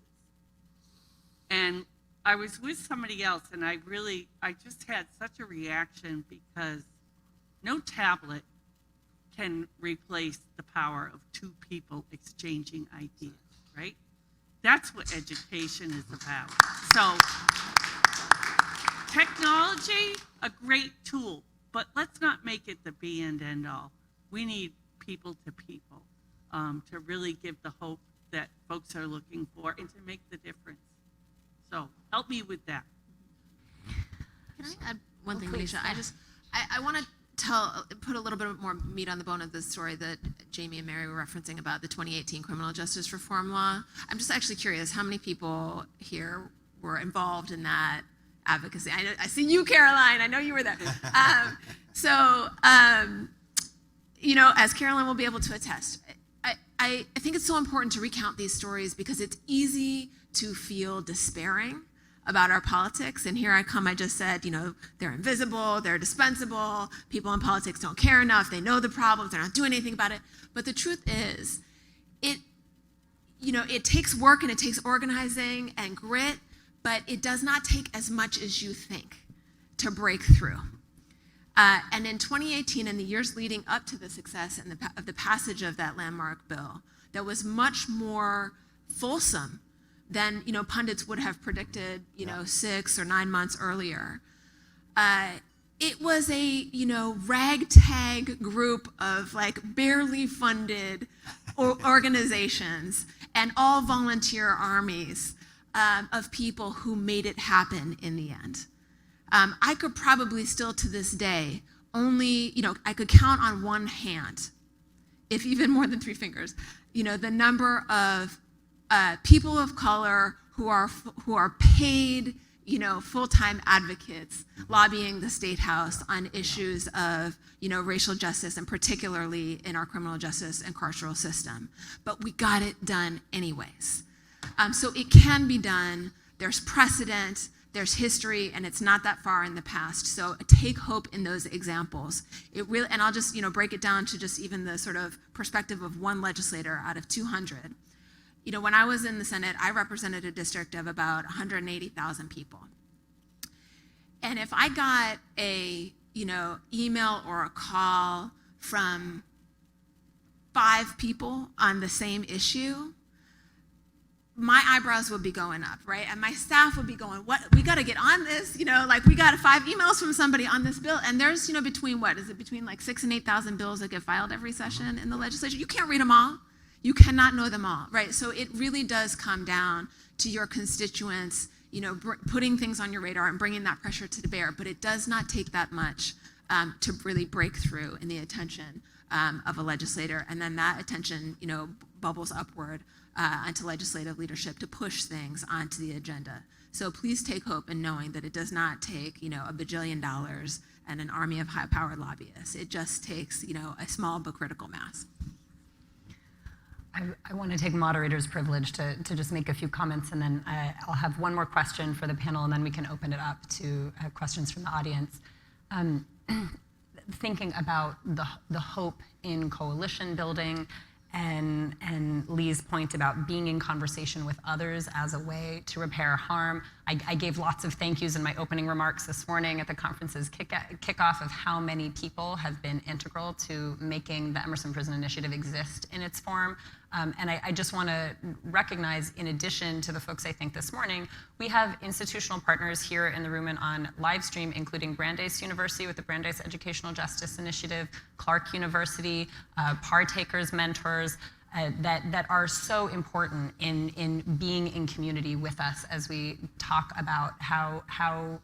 [SPEAKER 5] And I was with somebody else, and I just had such a reaction, because no tablet can replace the power of two people exchanging ideas, right? That's what education is about. So technology, a great tool, but let's not make it the be and end all. We need people to people to really give the hope that folks are looking for and to make the difference. So help me with that.
[SPEAKER 3] Can I add one thing, Manisha? I want to put a little bit more meat on the bone of the story that Jamie and Mary were referencing about the 2018 criminal justice reform law. I'm just actually curious, how many people here were involved in that advocacy? I see you, Caroline. I know you were there. You know, as Caroline will be able to attest, I think it's so important to recount these stories, because it's easy to feel despairing about our politics. And here I come, I just said, you know, they're invisible, they're dispensable, people in politics don't care enough, they know the problems, they're not doing anything about it. But the truth is, it takes work and it takes organizing and grit, but it does not take as much as you think to break through. And in 2018 and the years leading up to the success and of the passage of that landmark bill, that was much more fulsome than, you know, pundits would have predicted, 6 or 9 months earlier. It was a, ragtag group of like barely funded organizations and all volunteer armies of people who made it happen in the end. I could probably still to this day only, I could count on one hand, if even more than 3 fingers, the number of people of color who are paid, full-time advocates lobbying the State House on issues of, racial justice, and particularly in our criminal justice and carceral system. But we got it done anyways. So it can be done. There's precedent, there's history, and it's not that far in the past. So take hope in those examples. It really, and I'll just, break it down to just even the sort of perspective of one legislator out of 200. When I was in the Senate, I represented a district of about 180,000 people. And if I got a, email or a call from 5 people on the same issue, my eyebrows would be going up, right? And my staff would be going, what, we got to get on this, we got 5 emails from somebody on this bill. And there's, between like 6,000 and 8,000 bills that get filed every session in the legislature. You can't read them all. You cannot know them all, right? So it really does come down to your constituents, putting things on your radar and bringing that pressure to the bear. But it does not take that much to really break through in the attention of a legislator. And then that attention, bubbles upward onto legislative leadership to push things onto the agenda. So please take hope in knowing that it does not take, $1 bajillion and an army of high-powered lobbyists. It just takes, a small but critical mass.
[SPEAKER 1] I want to take moderator's privilege to just make a few comments, and then I'll have one more question for the panel, and then we can open it up to questions from the audience. Thinking about the hope in coalition building and Lee's point about being in conversation with others as a way to repair harm, I gave lots of thank yous in my opening remarks this morning at the conference's kickoff of how many people have been integral to making the Emerson Prison Initiative exist in its form. And I just want to recognize, in addition to the folks I thanked this morning, we have institutional partners here in the room and on live stream, including Brandeis University with the Brandeis Educational Justice Initiative, Clark University, Partakers Mentors, that are so important in being in community with us as we talk about how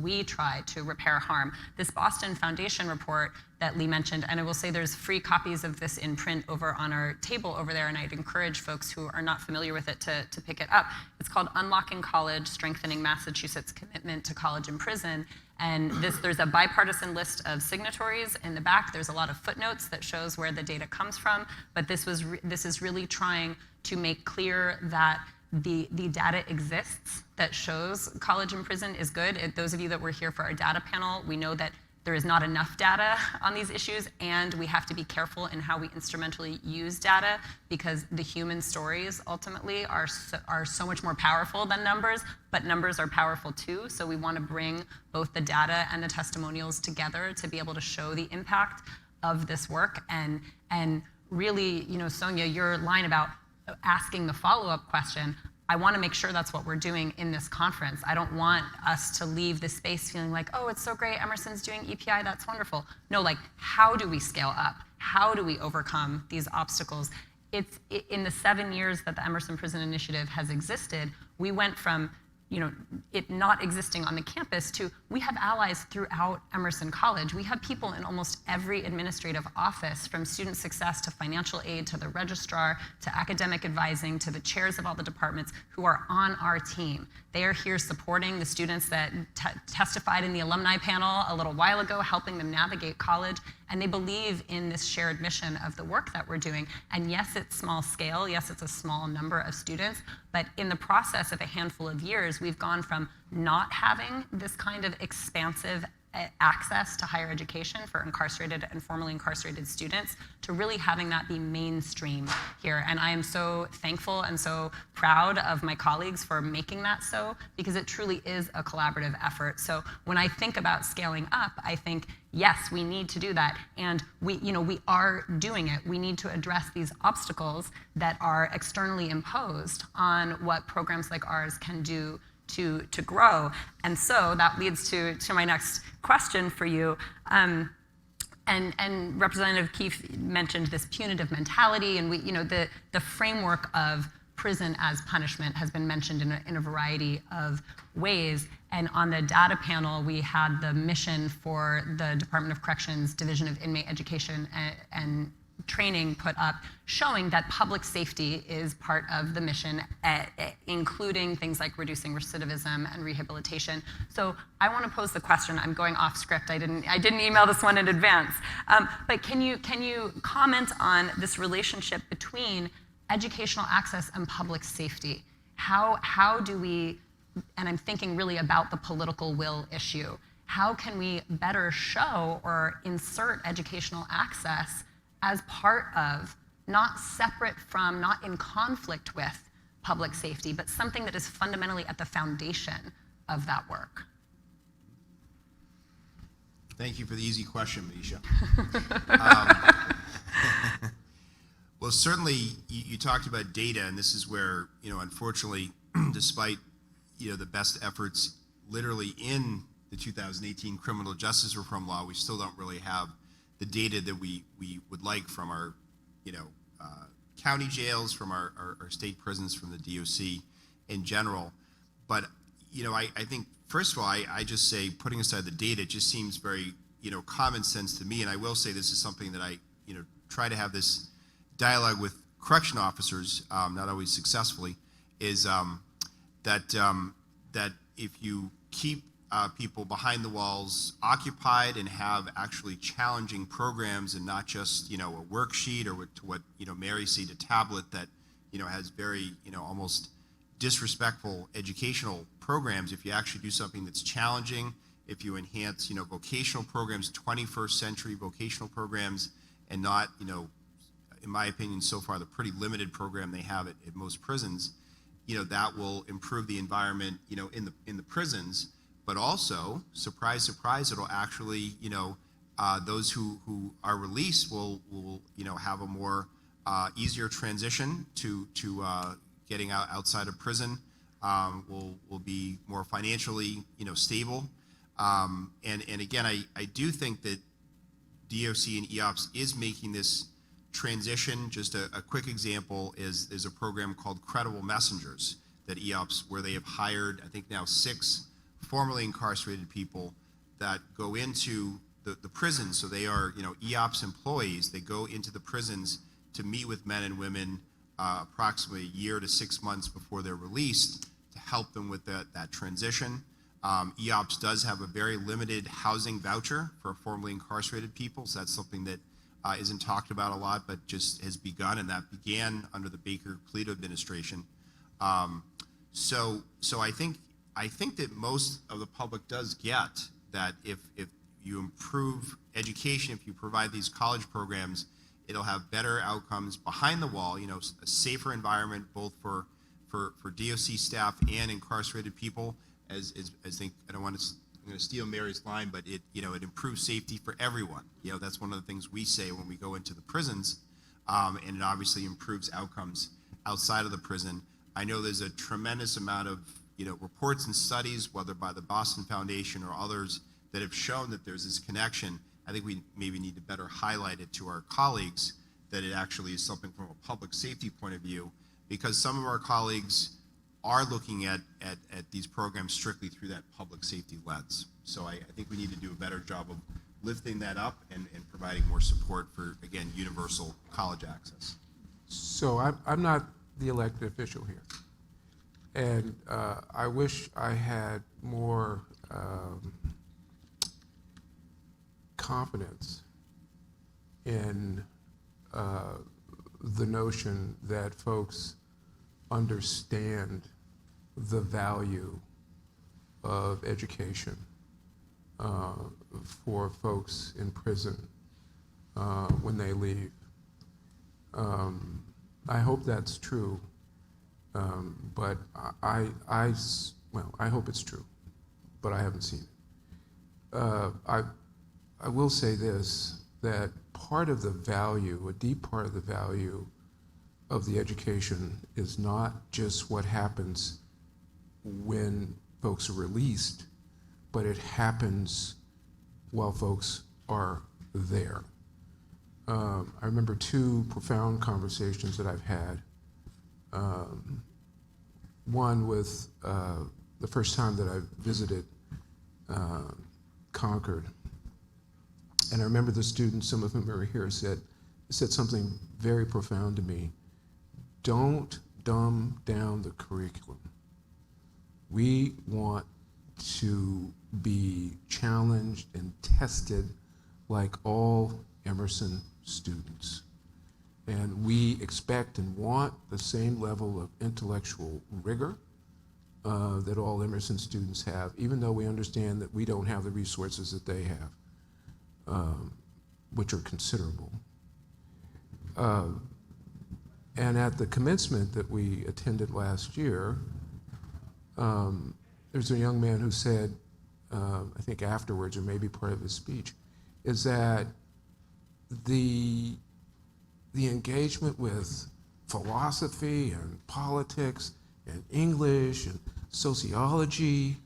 [SPEAKER 1] we try to repair harm. This Boston Foundation report that Lee mentioned, and I will say there's free copies of this in print over on our table over there, and I'd encourage folks who are not familiar with it to pick it up. It's called Unlocking College, Strengthening Massachusetts' Commitment to College and Prison. And there's a bipartisan list of signatories in the back. There's a lot of footnotes that shows where the data comes from, but this is really trying to make clear that the data exists that shows college and prison is good. Those of you that were here for our data panel, we know that there is not enough data on these issues, and we have to be careful in how we instrumentally use data, because the human stories ultimately are so much more powerful than numbers, but numbers are powerful too. So we want to bring both the data and the testimonials together to be able to show the impact of this work. And really, Sonia, your line about asking the follow-up question, I want to make sure that's what we're doing in this conference. I don't want us to leave this space feeling like, oh, it's so great, Emerson's doing EPI, that's wonderful. No, how do we scale up? How do we overcome these obstacles? It's in the 7 years that the Emerson Prison Initiative has existed, we went from it not existing on the campus to we have allies throughout Emerson College. We have people in almost every administrative office, from student success to financial aid to the registrar to academic advising to the chairs of all the departments, who are on our team. They are here supporting the students that testified in the alumni panel a little while ago, helping them navigate college, and they believe in this shared mission of the work that we're doing. And yes, it's small scale, yes, it's a small number of students, but in the process of a handful of years, we've gone from not having this kind of expansive access to higher education for incarcerated and formerly incarcerated students to really having that be mainstream here. And I am so thankful and so proud of my colleagues for making that so, because it truly is a collaborative effort. So when I think about scaling up, I think, yes, we need to do that. And we are doing it. We need to address these obstacles that are externally imposed on what programs like ours can do to grow. And so that leads to my next question for you. And Representative Keefe mentioned this punitive mentality, and the framework of prison as punishment has been mentioned in a variety of ways. And on the data panel, we had the mission for the Department of Corrections Division of Inmate Education and Training put up, showing that public safety is part of the mission, including things like reducing recidivism and rehabilitation. So I want to pose the question. I'm going off script. I didn't email this one in advance. But can you comment on this relationship between educational access and public safety? How do we, and I'm thinking really about the political will issue, how can we better show or insert educational access as part of, not separate from, not in conflict with public safety, but something that is fundamentally at the foundation of that work?
[SPEAKER 4] Thank you for the easy question, Manisha. Well, certainly you talked about data, and this is where, unfortunately, despite, the best efforts literally in the 2018 criminal justice reform law, we still don't really have the data that we would like from our, county jails, from our state prisons, from the DOC in general. But, I think, first of all, I just say, putting aside the data, it just seems very, common sense to me. And I will say this is something that I, try to have this dialogue with correction officers, not always successfully, is that if you keep people behind the walls occupied and have actually challenging programs, and not just a worksheet or what Mary said, a tablet that has very almost disrespectful educational programs. If you actually do something that's challenging, if you enhance vocational programs, 21st century vocational programs, and not in my opinion so far the pretty limited program they have at most prisons, that will improve the environment, in the prisons, but also, surprise, surprise, it'll actually, those who are released will have a more easier transition to getting outside of prison, will be more financially, stable. And again, I do think that DOC and EOPS is making this transition. Just a quick example is a program called Credible Messengers that EOPS, where they have hired, I think now 6 formerly incarcerated people that go into the prisons. So they are, EOPS employees. They go into the prisons to meet with men and women approximately a year to 6 months before they're released to help them with that transition. EOPS does have a very limited housing voucher for formerly incarcerated people. So that's something that isn't talked about a lot, but just has begun, and that began under the Baker-Polito administration. So I think that most of the public does get that if you improve education, if you provide these college programs, it'll have better outcomes behind the wall, a safer environment both for DOC staff and incarcerated people. As I think, I'm going to steal Mary's line, but it improves safety for everyone. That's one of the things we say when we go into the prisons, and it obviously improves outcomes outside of the prison. I know there's a tremendous amount of reports and studies, whether by the Boston Foundation or others, that have shown that there's this connection. I think we maybe need to better highlight it to our colleagues that it actually is something from a public safety point of view, because some of our colleagues are looking at these programs strictly through that public safety lens. So I think we need to do a better job of lifting that up and providing more support for, again, universal college access.
[SPEAKER 2] So I'm not the elected official here. And I wish I had more confidence in the notion that folks understand the value of education for folks in prison when they leave. I hope that's true, but I hope it's true, but I haven't seen it. I will say this, that part of the value, a deep part of the value of the education is not just what happens when folks are released, but it happens while folks are there. I remember 2 profound conversations that I've had. One with the first time that I visited Concord. And I remember the students, some of whom are here, said something very profound to me. Don't dumb down the curriculum. We want to be challenged and tested like all Emerson students. And we expect and want the same level of intellectual rigor that all Emerson students have, even though we understand that we don't have the resources that they have, which are considerable. And at the commencement that we attended last year, there's a young man who said, I think afterwards, or maybe part of his speech, is that the engagement with philosophy and politics and English and sociology,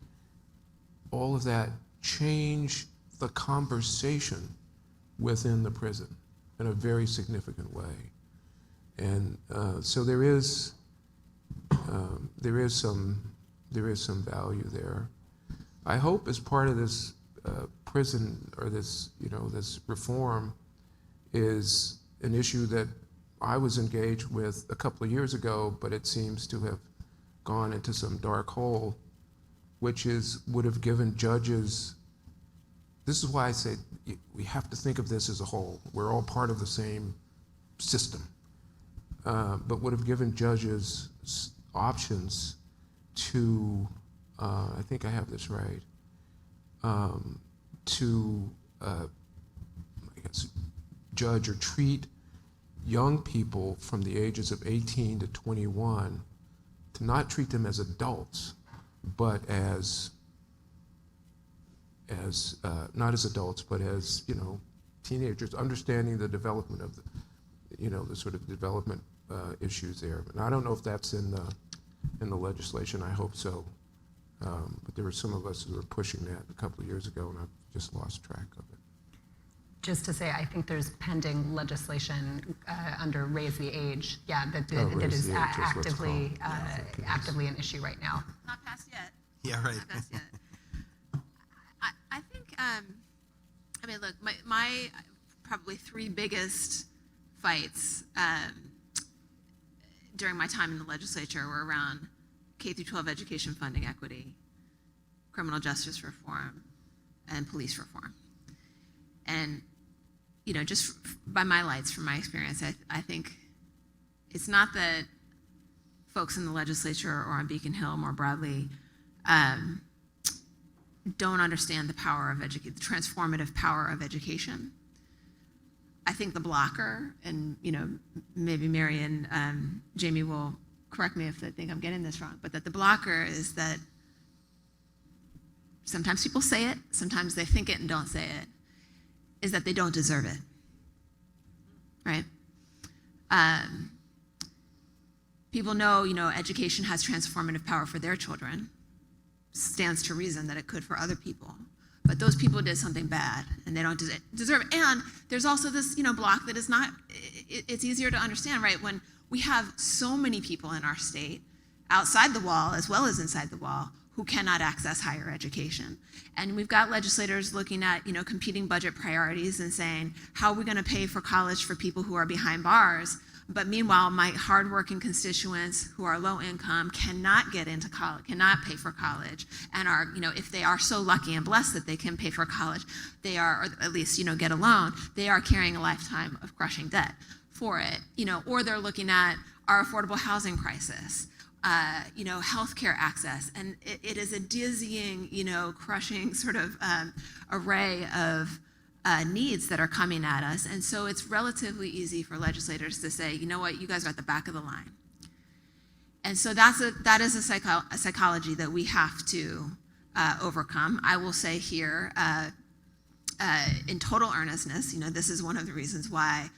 [SPEAKER 2] all of that changed the conversation within the prison in a very significant way. And so there is some value there. I hope as part of this prison or this reform is an issue that I was engaged with a couple of years ago, but it seems to have gone into some dark hole, which would have given judges. This is why I say we have to think of this as a whole. We're all part of the same system. But would have given judges options to, I think I have this right, to I guess, judge or treat young people from the ages of 18 to 21 to not treat them as adults, but as not as adults, but as, you know, teenagers, understanding the development of the, you know, the sort of development issues there. And I don't know if that's in the legislation. I hope so. But there were some of us who were pushing that a couple of years ago, and I've just lost track of it.
[SPEAKER 1] Just to say, I think there's pending legislation under Raise the Age, that
[SPEAKER 2] Raise
[SPEAKER 1] is
[SPEAKER 2] the Age is what's
[SPEAKER 1] actively
[SPEAKER 2] called.
[SPEAKER 1] actively an issue right now.
[SPEAKER 3] Not passed yet.
[SPEAKER 4] Yeah, right.
[SPEAKER 3] Not passed yet. I think, I mean, look, my probably three biggest fights during my time in the legislature were around K-12 education funding equity, criminal justice reform, and police reform. And, you know, just by my lights, from my experience, I think it's not that folks in the legislature or on Beacon Hill more broadly don't understand the power of the transformative power of education. I think the blocker, and, you know, maybe Mary and Jamie will correct me if they think I'm getting this wrong, but that the blocker is that sometimes people say it, sometimes they think it and don't say it, is that they don't deserve it, right? People know, you know, education has transformative power for their children. Stands to reason that it could for other people. But those people did something bad, and they don't deserve it. And there's also this, you know, block that is not, it's easier to understand, right? When we have so many people in our state, outside the wall as well as inside the wall, who cannot access higher education. And we've got legislators looking at, you know, competing budget priorities and saying, how are we going to pay for college for people who are behind bars? But meanwhile, my hardworking constituents who are low income cannot get into college, cannot pay for college, and are, you know, if they are so lucky and blessed that they can pay for college, they are, or at least, you know, get a loan, they are carrying a lifetime of crushing debt for it, you know, or they're looking at our affordable housing crisis, you know, healthcare access, and it is a dizzying, you know, crushing sort of array of needs that are coming at us. And so it's relatively easy for legislators to say, you know what, you guys are at the back of the line. And so that is a psychology that we have to overcome. I will say here, in total earnestness, you know, this is one of the reasons why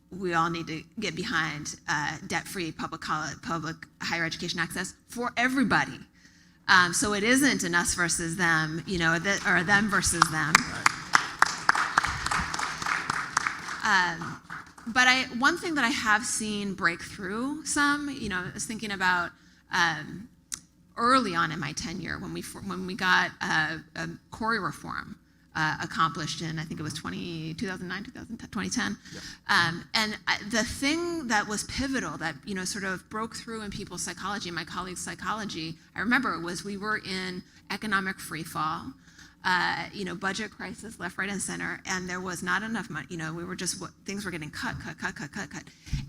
[SPEAKER 3] we all need to get behind debt-free public higher education access for everybody. So it isn't an us versus them, you know, or a them versus them. But one thing that I have seen break through some, you know, I was thinking about early on in my tenure when we got Corey reform accomplished in, I think it was 2009, 2010. Yep. And the thing that was pivotal that, you know, sort of broke through in people's psychology, my colleagues' psychology, I remember it was we were in economic free fall. You know, budget crisis, left, right, and center, and there was not enough money. You know, we were just, things were getting cut.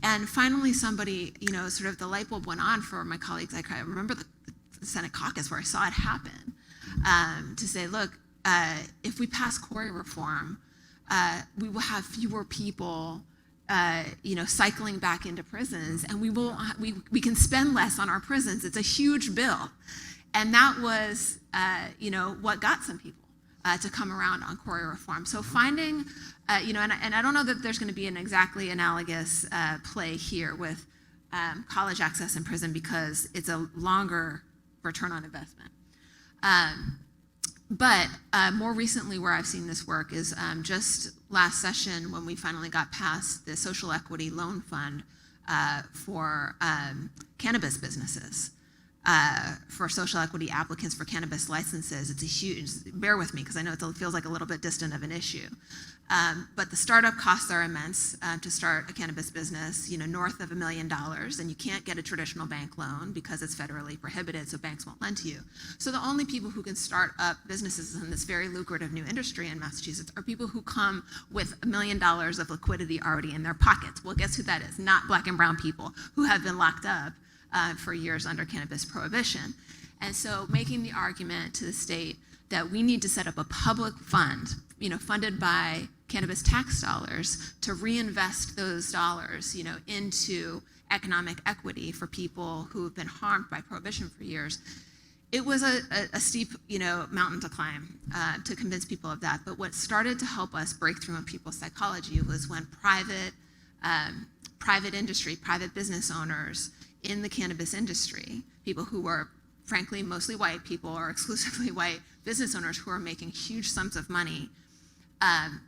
[SPEAKER 3] And finally somebody, you know, sort of the light bulb went on for my colleagues. I remember the Senate caucus where I saw it happen, to say, look, if we pass Corey reform, we will have fewer people, you know, cycling back into prisons, and we can spend less on our prisons. It's a huge bill. And that was, you know, what got some people to come around on Corey reform. So finding, you know, and I don't know that there's going to be an exactly analogous play here with college access in prison because it's a longer return on investment. But more recently where I've seen this work is just last session when we finally got past the social equity loan fund for cannabis businesses. For social equity applicants for cannabis licenses. It's a huge, bear with me because I know it feels like a little bit distant of an issue. But the startup costs are immense to start a cannabis business, you know, north of $1 million, and you can't get a traditional bank loan because it's federally prohibited, so banks won't lend to you. So the only people who can start up businesses in this very lucrative new industry in Massachusetts are people who come with $1 million of liquidity already in their pockets. Well, guess who that is? Not Black and brown people who have been locked up for years under cannabis prohibition. And so making the argument to the state that we need to set up a public fund, you know, funded by cannabis tax dollars to reinvest those dollars, you know, into economic equity for people who have been harmed by prohibition for years. It was a steep, mountain to climb to convince people of that. But what started to help us break through in people's psychology was when private industry, private business owners in the cannabis industry, people who were frankly mostly white people or exclusively white business owners who are making huge sums of money,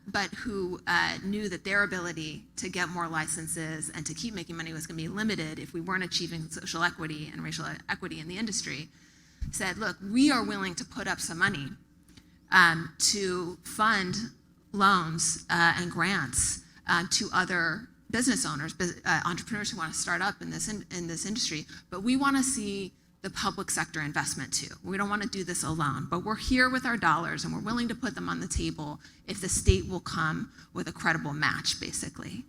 [SPEAKER 3] but who knew that their ability to get more licenses and to keep making money was going to be limited if we weren't achieving social equity and racial equity in the industry, said, look, we are willing to put up some money to fund loans and grants to other business owners, entrepreneurs who want to start up in this industry, but we want to see the public sector investment too. We don't want to do this alone, but we're here with our dollars and we're willing to put them on the table if the state will come with a credible match, basically.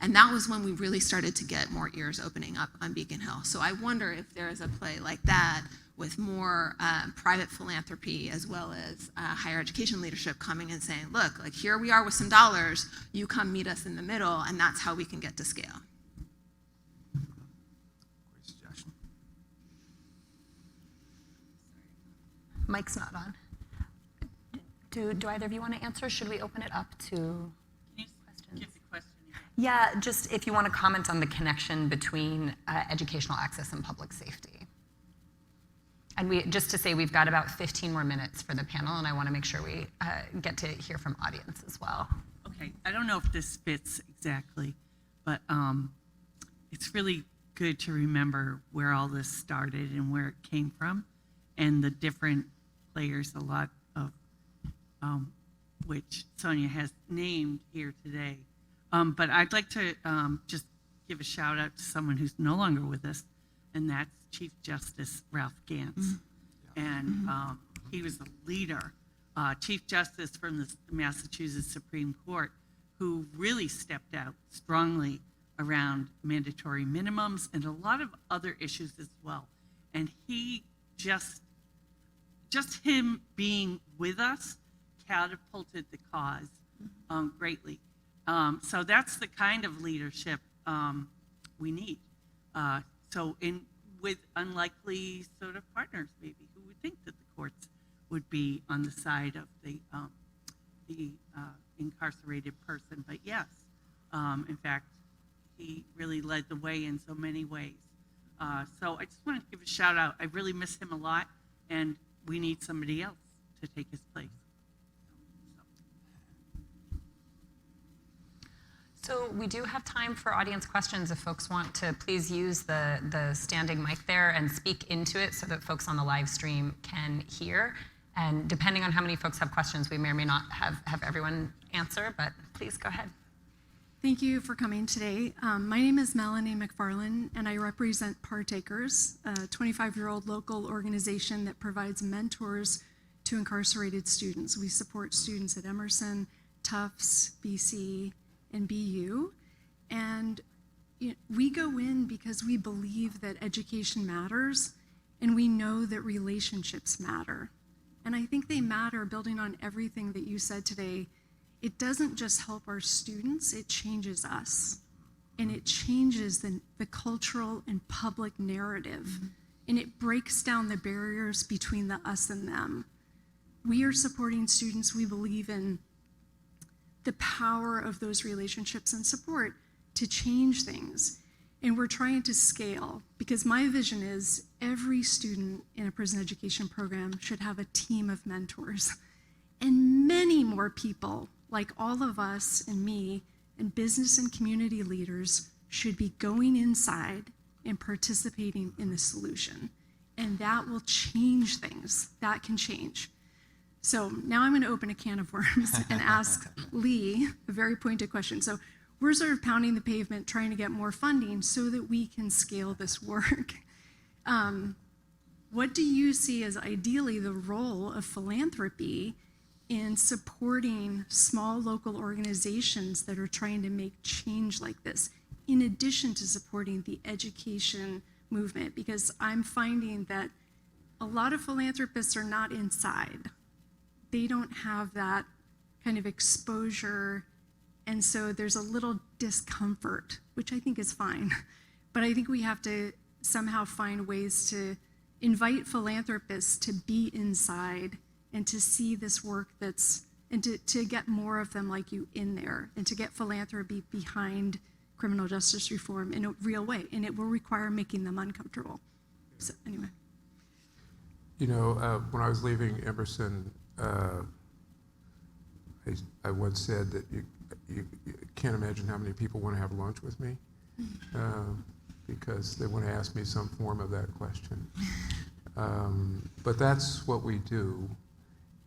[SPEAKER 3] And that was when we really started to get more ears opening up on Beacon Hill. So I wonder if there is a play like that with more private philanthropy as well as higher education leadership coming and saying, look, like here we are with some dollars, you come meet us in the middle, and that's how we can get to scale.
[SPEAKER 4] Great suggestion.
[SPEAKER 1] Mic's not on. Do either of you want to answer? Should we open it up to
[SPEAKER 5] Can you
[SPEAKER 1] questions?
[SPEAKER 5] give the question again?
[SPEAKER 1] Yeah, just if you want to comment on the connection between educational access and public safety. And just to say, we've got about 15 more minutes for the panel, and I want to make sure we get to hear from audience as well.
[SPEAKER 5] Okay, I don't know if this fits exactly, but it's really good to remember where all this started and where it came from, and the different players, a lot of which Sonia has named here today. But I'd like to just give a shout out to someone who's no longer with us, and that's Chief Justice Ralph Gantz. And he was a leader, Chief Justice from the Massachusetts Supreme Court, who really stepped out strongly around mandatory minimums and a lot of other issues as well. And he just him being with us catapulted the cause greatly. So that's the kind of leadership we need. With unlikely sort of partners, maybe, who would think that the courts would be on the side of the incarcerated person. But yes, in fact, he really led the way in so many ways. So I just wanted to give a shout out. I really miss him a lot, and we need somebody else to take his place.
[SPEAKER 1] So we do have time for audience questions if folks want to please use the standing mic there and speak into it so that folks on the live stream can hear. And depending on how many folks have questions, we may or may not have everyone answer, but please go ahead.
[SPEAKER 6] Thank you for coming today. My name is Melanie McFarland, and I represent Partakers, a 25-year-old local organization that provides mentors to incarcerated students. We support students at Emerson, Tufts, BC, and BU. And we go in because we believe that education matters, and we know that relationships matter. And I think they matter, building on everything that you said today. It doesn't just help our students, it changes us. And it changes the cultural and public narrative. And it breaks down the barriers between the us and them. We are supporting students. We believe in the power of those relationships and support to change things. And we're trying to scale, because my vision is every student in a prison education program should have a team of mentors. And many more people, like all of us and me, and business and community leaders should be going inside and participating in the solution. And that will change things. That can change. So now I'm going to open a can of worms and ask Lee a very pointed question. So we're sort of pounding the pavement, trying to get more funding so that we can scale this work. What do you see as ideally the role of philanthropy in supporting small local organizations that are trying to make change like this, in addition to supporting the education movement? Because I'm finding that a lot of philanthropists are not inside. They don't have that kind of exposure, and so there's a little discomfort, which I think is fine. But I think we have to somehow find ways to invite philanthropists to be inside and to see this work and to get more of them like you in there, and to get philanthropy behind criminal justice reform in a real way. And it will require making them uncomfortable. So anyway.
[SPEAKER 2] You know, when I was leaving Emerson, I once said that you can't imagine how many people want to have lunch with me, because they want to ask me some form of that question. But that's what we do.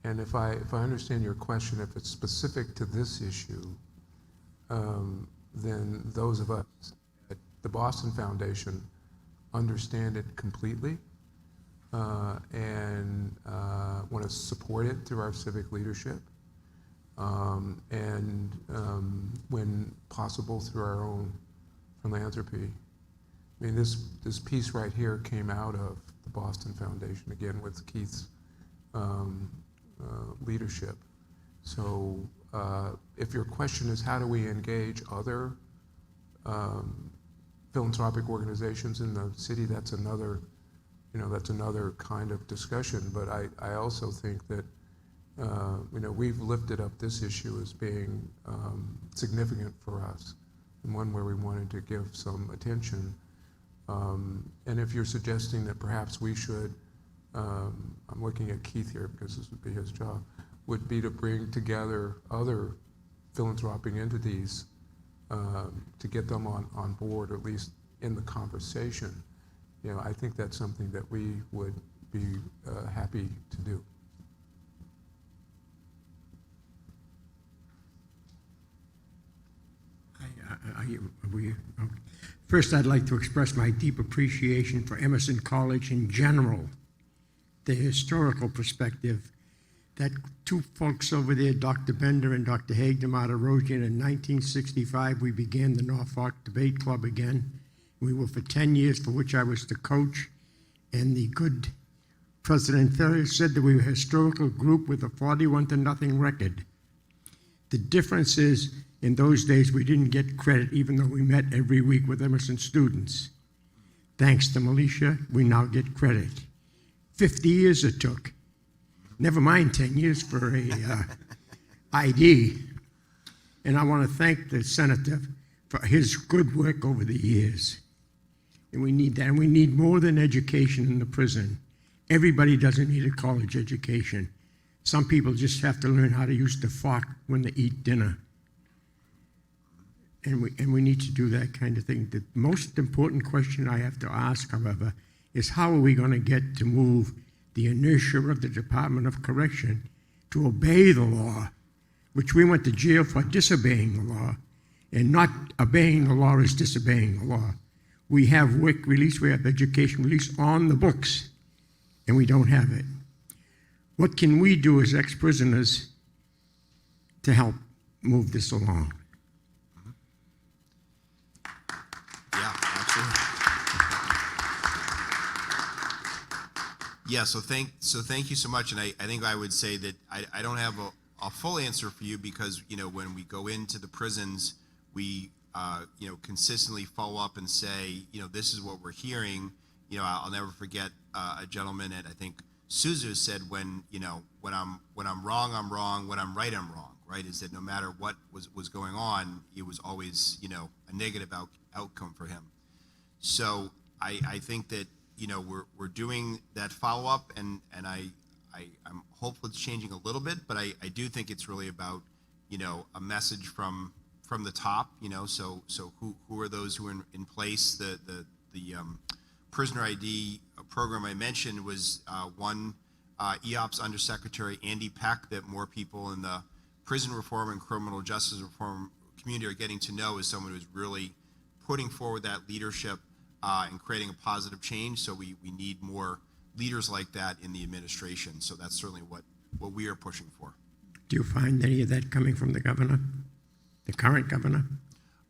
[SPEAKER 2] And if I understand your question, if it's specific to this issue, then those of us at the Boston Foundation understand it completely, and want to support it through our civic leadership, and when possible through our own philanthropy. I mean, this piece right here came out of the Boston Foundation, again with Keith's leadership. So if your question is how do we engage other philanthropic organizations in the city, that's another kind of discussion. But I also think that we've lifted up this issue as being significant for us, and one where we wanted to give some attention. And if you're suggesting that perhaps we should, I'm looking at Keith here because this would be his job, would be to bring together other philanthropic entities to get them on board, or at least in the conversation. I think that's something that we would be happy to do.
[SPEAKER 7] First, I'd like to express my deep appreciation for Emerson College in general, the historical perspective. That two folks over there, Dr. Bender and Dr. Hagdom out of Rogan, in 1965, we began the Norfolk Debate Club again. We were for 10 years, for which I was the coach, and the good President Ferry said that we were a historical group with a 41-0 record. The difference is, in those days, we didn't get credit, even though we met every week with Emerson students. Thanks to Militia, we now get credit. 50 years it took. Never mind 10 years for a ID. And I want to thank the senator for his good work over the years. And we need that. And we need more than education in the prison. Everybody doesn't need a college education. Some people just have to learn how to use the fork when they eat dinner. And we need to do that kind of thing. The most important question I have to ask, however, is how are we going to get to move the inertia of the Department of Correction to obey the law, which we went to jail for disobeying the law, and not obeying the law is disobeying the law. We have work release, we have education release on the books, and we don't have it. What can we do as ex-prisoners to help move this along?
[SPEAKER 4] Yeah, absolutely. Yeah, so thank you so much. And I think I would say that I don't have a full answer for you, because when we go into the prisons, we consistently follow up and say, this is what we're hearing. I'll never forget a gentleman at, I think Suzu said, when I'm wrong, I'm wrong. When I'm right, I'm wrong. Right? Is that no matter what was going on, it was always a negative outcome for him. So I think that we're doing that follow up, and I'm hopeful it's changing a little bit, but I do think it's really about a message from the top. So who are those who are in place? The prisoner ID program I mentioned was one EOPS Undersecretary Andy Peck, that more people in the prison reform and criminal justice reform community are getting to know as someone who's really putting forward that leadership and creating a positive change. So we need more leaders like that in the administration. So that's certainly what we are pushing for.
[SPEAKER 7] Do you find any of that coming from the governor, the current governor?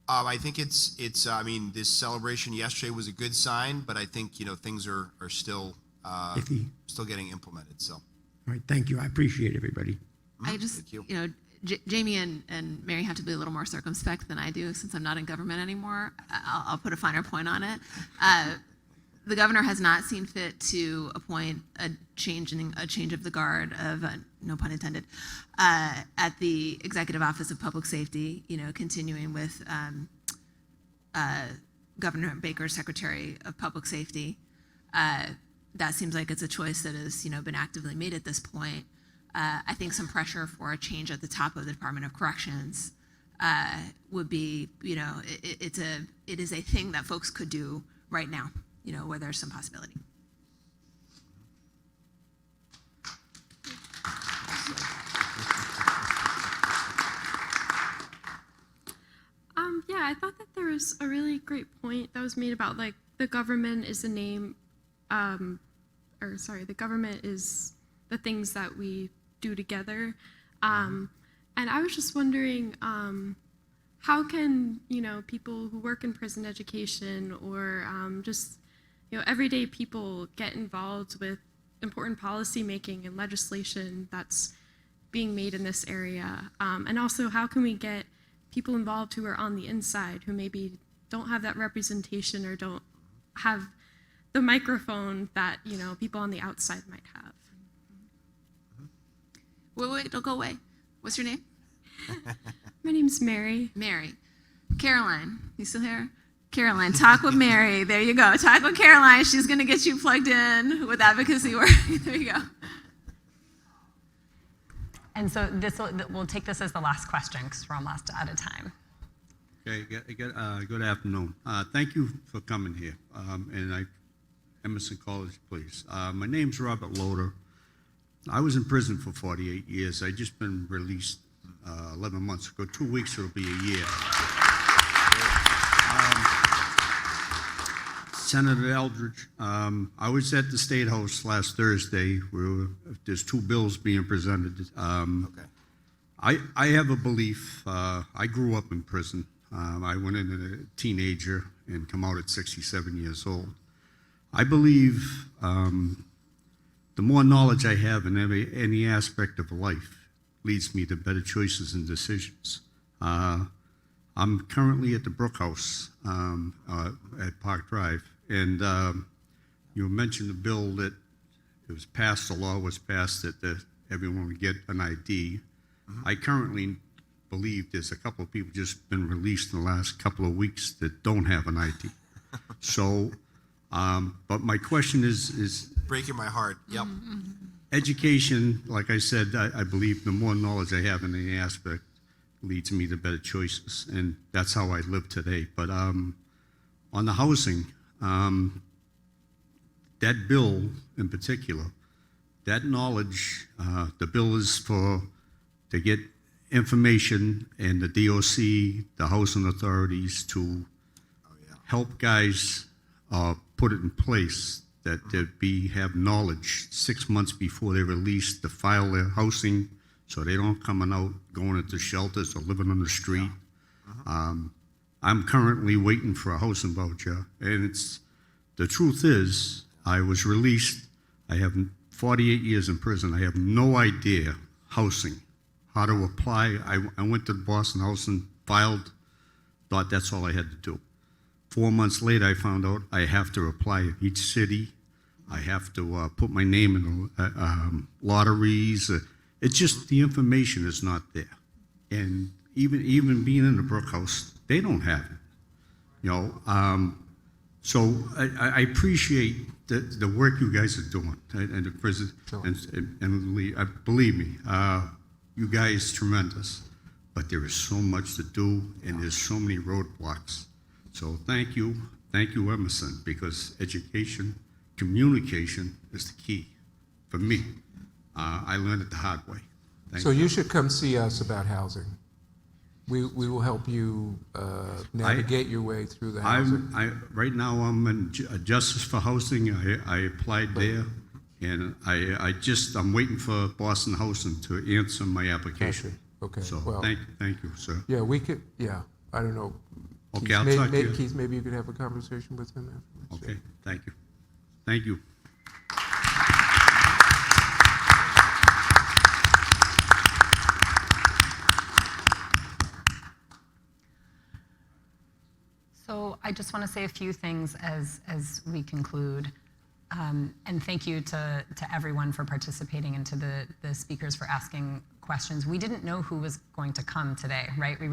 [SPEAKER 4] I think it's. I mean, this celebration yesterday was a good sign, but I think things are still still getting implemented. So.
[SPEAKER 7] All right, thank you. I appreciate everybody.
[SPEAKER 3] I just, Jamie and Mary have to be a little more circumspect than I do since I'm not in government anymore. I'll put a finer point on it. The governor has not seen fit to appoint a change of the guard of, no pun intended, at the Executive Office of Public Safety, continuing with Governor Baker's Secretary of Public Safety. That seems like it's a choice that has, been actively made at this point. I think some pressure for a change at the top of the Department of Corrections would be, it is a thing that folks could do right now, where there's some possibility.
[SPEAKER 8] Yeah, I thought that there was a really great point that was made about like the government is the name, the government is the things that we do together. And I was just wondering, how can, people who work in prison education or just, everyday people get involved with important policy making and legislation that's being made in this area? And also, how can we get people involved who are on the inside, who maybe don't have that representation or don't have the microphone that, people on the outside might have?
[SPEAKER 3] Wait, don't go away. What's your name?
[SPEAKER 8] My name's Mary.
[SPEAKER 3] Mary. Caroline, you still here? Caroline, talk with Mary. There you go. Talk with Caroline. She's going to get you plugged in with advocacy work. There you go.
[SPEAKER 1] And so we'll take this as the last question because we're almost out of time.
[SPEAKER 9] Okay, good afternoon. Thank you for coming here. Emerson College, please. My name's Robert Loader. I was in prison for 48 years. I just been released 11 months ago. 2 weeks, it'll be a year. Senator Eldridge, I was at the State House last Thursday where there's 2 bills being presented.
[SPEAKER 4] Okay.
[SPEAKER 9] I have a belief. I grew up in prison. I went in as a teenager and come out at 67 years old. I believe the more knowledge I have in any aspect of life leads me to better choices and decisions. I'm currently at the Brook House at Park Drive, and you mentioned the bill that it was passed, the law was passed that everyone would get an ID. Mm-hmm. I currently believe there's a couple of people just been released in the last couple of weeks that don't have an ID. So, but my question is
[SPEAKER 4] Breaking my heart. Yep.
[SPEAKER 9] education, like I said, I believe the more knowledge I have in any aspect leads me to better choices, and that's how I live today. But on the housing, that bill in particular, that knowledge, the bill is to get information and the DOC, the housing authorities to help guys put it in place that they have knowledge 6 months before they're released to file their housing so they don't coming out, going into shelters or living on the street. I'm currently waiting for a housing voucher, and the truth is, I was released. I have 48 years in prison. I have no idea housing, how to apply. I went to the Boston House and filed, thought that's all I had to do. 4 months later, I found out I have to apply in each city. I have to put my name in lotteries. It's just the information is not there. And even being in the Brook House, they don't have it. So I appreciate the work you guys are doing in the prison. And believe me, you guys tremendous. But there is so much to do, and there's so many roadblocks. So thank you, Emerson, because education, communication is the key for me. I learned it the hard way.
[SPEAKER 2] So you should come see us about housing. We will help you navigate your way through the housing.
[SPEAKER 9] Right now I'm in Justice for Housing. I applied there, and I'm waiting for Boston Housing to answer my application.
[SPEAKER 2] Okay.
[SPEAKER 9] So
[SPEAKER 2] well,
[SPEAKER 9] thank you, sir.
[SPEAKER 2] Yeah, we could. Yeah, I don't know.
[SPEAKER 9] Okay,
[SPEAKER 2] Keith,
[SPEAKER 9] I'll talk to you.
[SPEAKER 2] Keith, maybe you could have a conversation with him afterwards.
[SPEAKER 9] Okay, thank you. Thank you.
[SPEAKER 1] So I just want to say a few things as we conclude. And thank you to everyone for participating and to the speakers for asking questions. We didn't know who was going to come today, right? We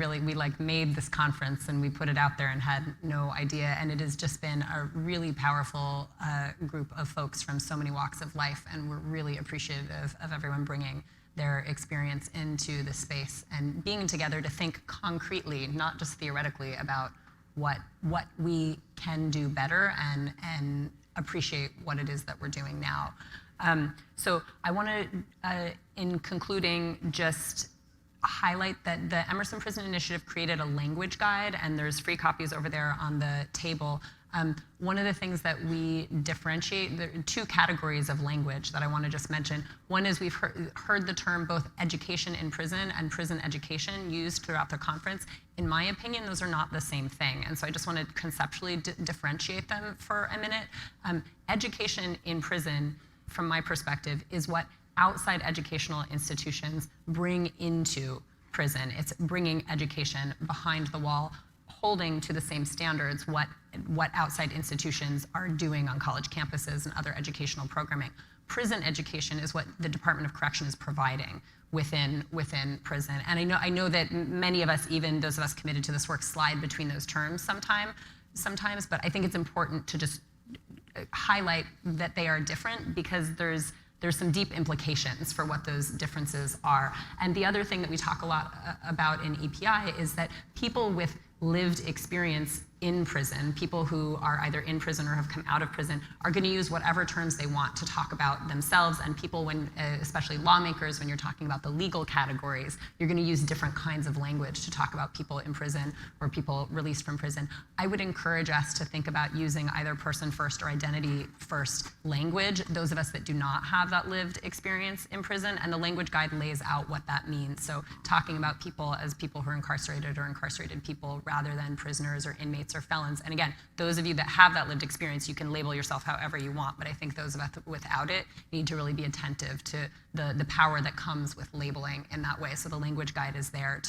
[SPEAKER 1] made this conference and we put it out there and had no idea. And it has just been a really powerful group of folks from so many walks of life. And we're really appreciative of everyone bringing their experience into the space and being together to think concretely, not just theoretically, about what we can do better and appreciate what it is that we're doing now. So I want to, in concluding, just highlight that the Emerson Prison Initiative created a language guide, and there's free copies over there on the table. One of the things that we differentiate, there are two categories of language that I want to just mention. One is we've heard the term both education in prison and prison education used throughout the conference. In my opinion, those are not the same thing. And so I just want to conceptually differentiate them for a minute. Education in prison, from my perspective, is what outside educational institutions bring into prison. It's bringing education behind the wall, holding to the same standards what outside institutions are doing on college campuses and other educational programming. Prison education is what the Department of Correction is providing within prison. And I know that many of us, even those of us committed to this work, slide between those terms sometimes, but I think it's important to just highlight that they are different because there's some deep implications for what those differences are. And the other thing that we talk a lot about in EPI is that people with lived experience in prison, people who are either in prison or have come out of prison, are going to use whatever terms they want to talk about themselves. And people, especially lawmakers, when you're talking about the legal categories, you're going to use different kinds of language to talk about people in prison or people released from prison. I would encourage us to think about using either person first or identity first language, those of us that do not have that lived experience in prison, and the language guide lays out what that means. So talking about people as people who are incarcerated or incarcerated people rather than prisoners or inmates or felons. And again, those of you that have that lived experience, you can label yourself however you want, but I think those of us without it need to really be attentive to the power that comes with labeling in that way. So the language guide is there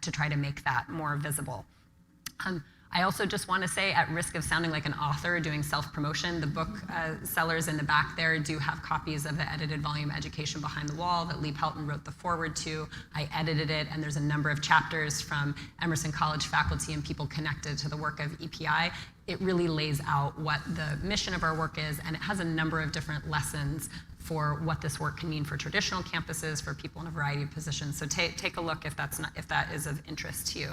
[SPEAKER 1] to try to make that more visible. I also just want to say, at risk of sounding like an author doing self-promotion, the book sellers in the back there do have copies of the edited volume Education Behind the Wall that Lee Pelton wrote the foreword to. I edited it, and there's a number of chapters from Emerson College faculty and people connected to the work of EPI. It really lays out what the mission of our work is, and it has a number of different lessons for what this work can mean for traditional campuses, for people in a variety of positions. So take a look if that is of interest to you.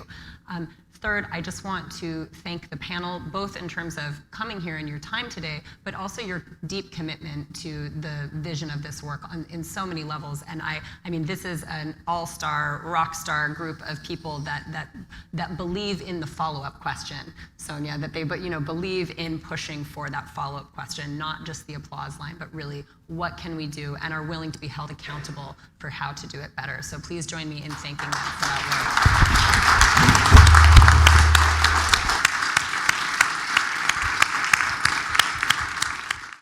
[SPEAKER 1] Third, I just want to thank the panel, both in terms of coming here and your time today, but also your deep commitment to the vision of this work in so many levels. And I mean, this is an all-star, rock star group of people that believe in the follow-up question, Sonia, that they believe in pushing for that follow-up question, not just the applause line, but really what can we do, and are willing to be held accountable for how to do it better. So please join me in thanking them for that work.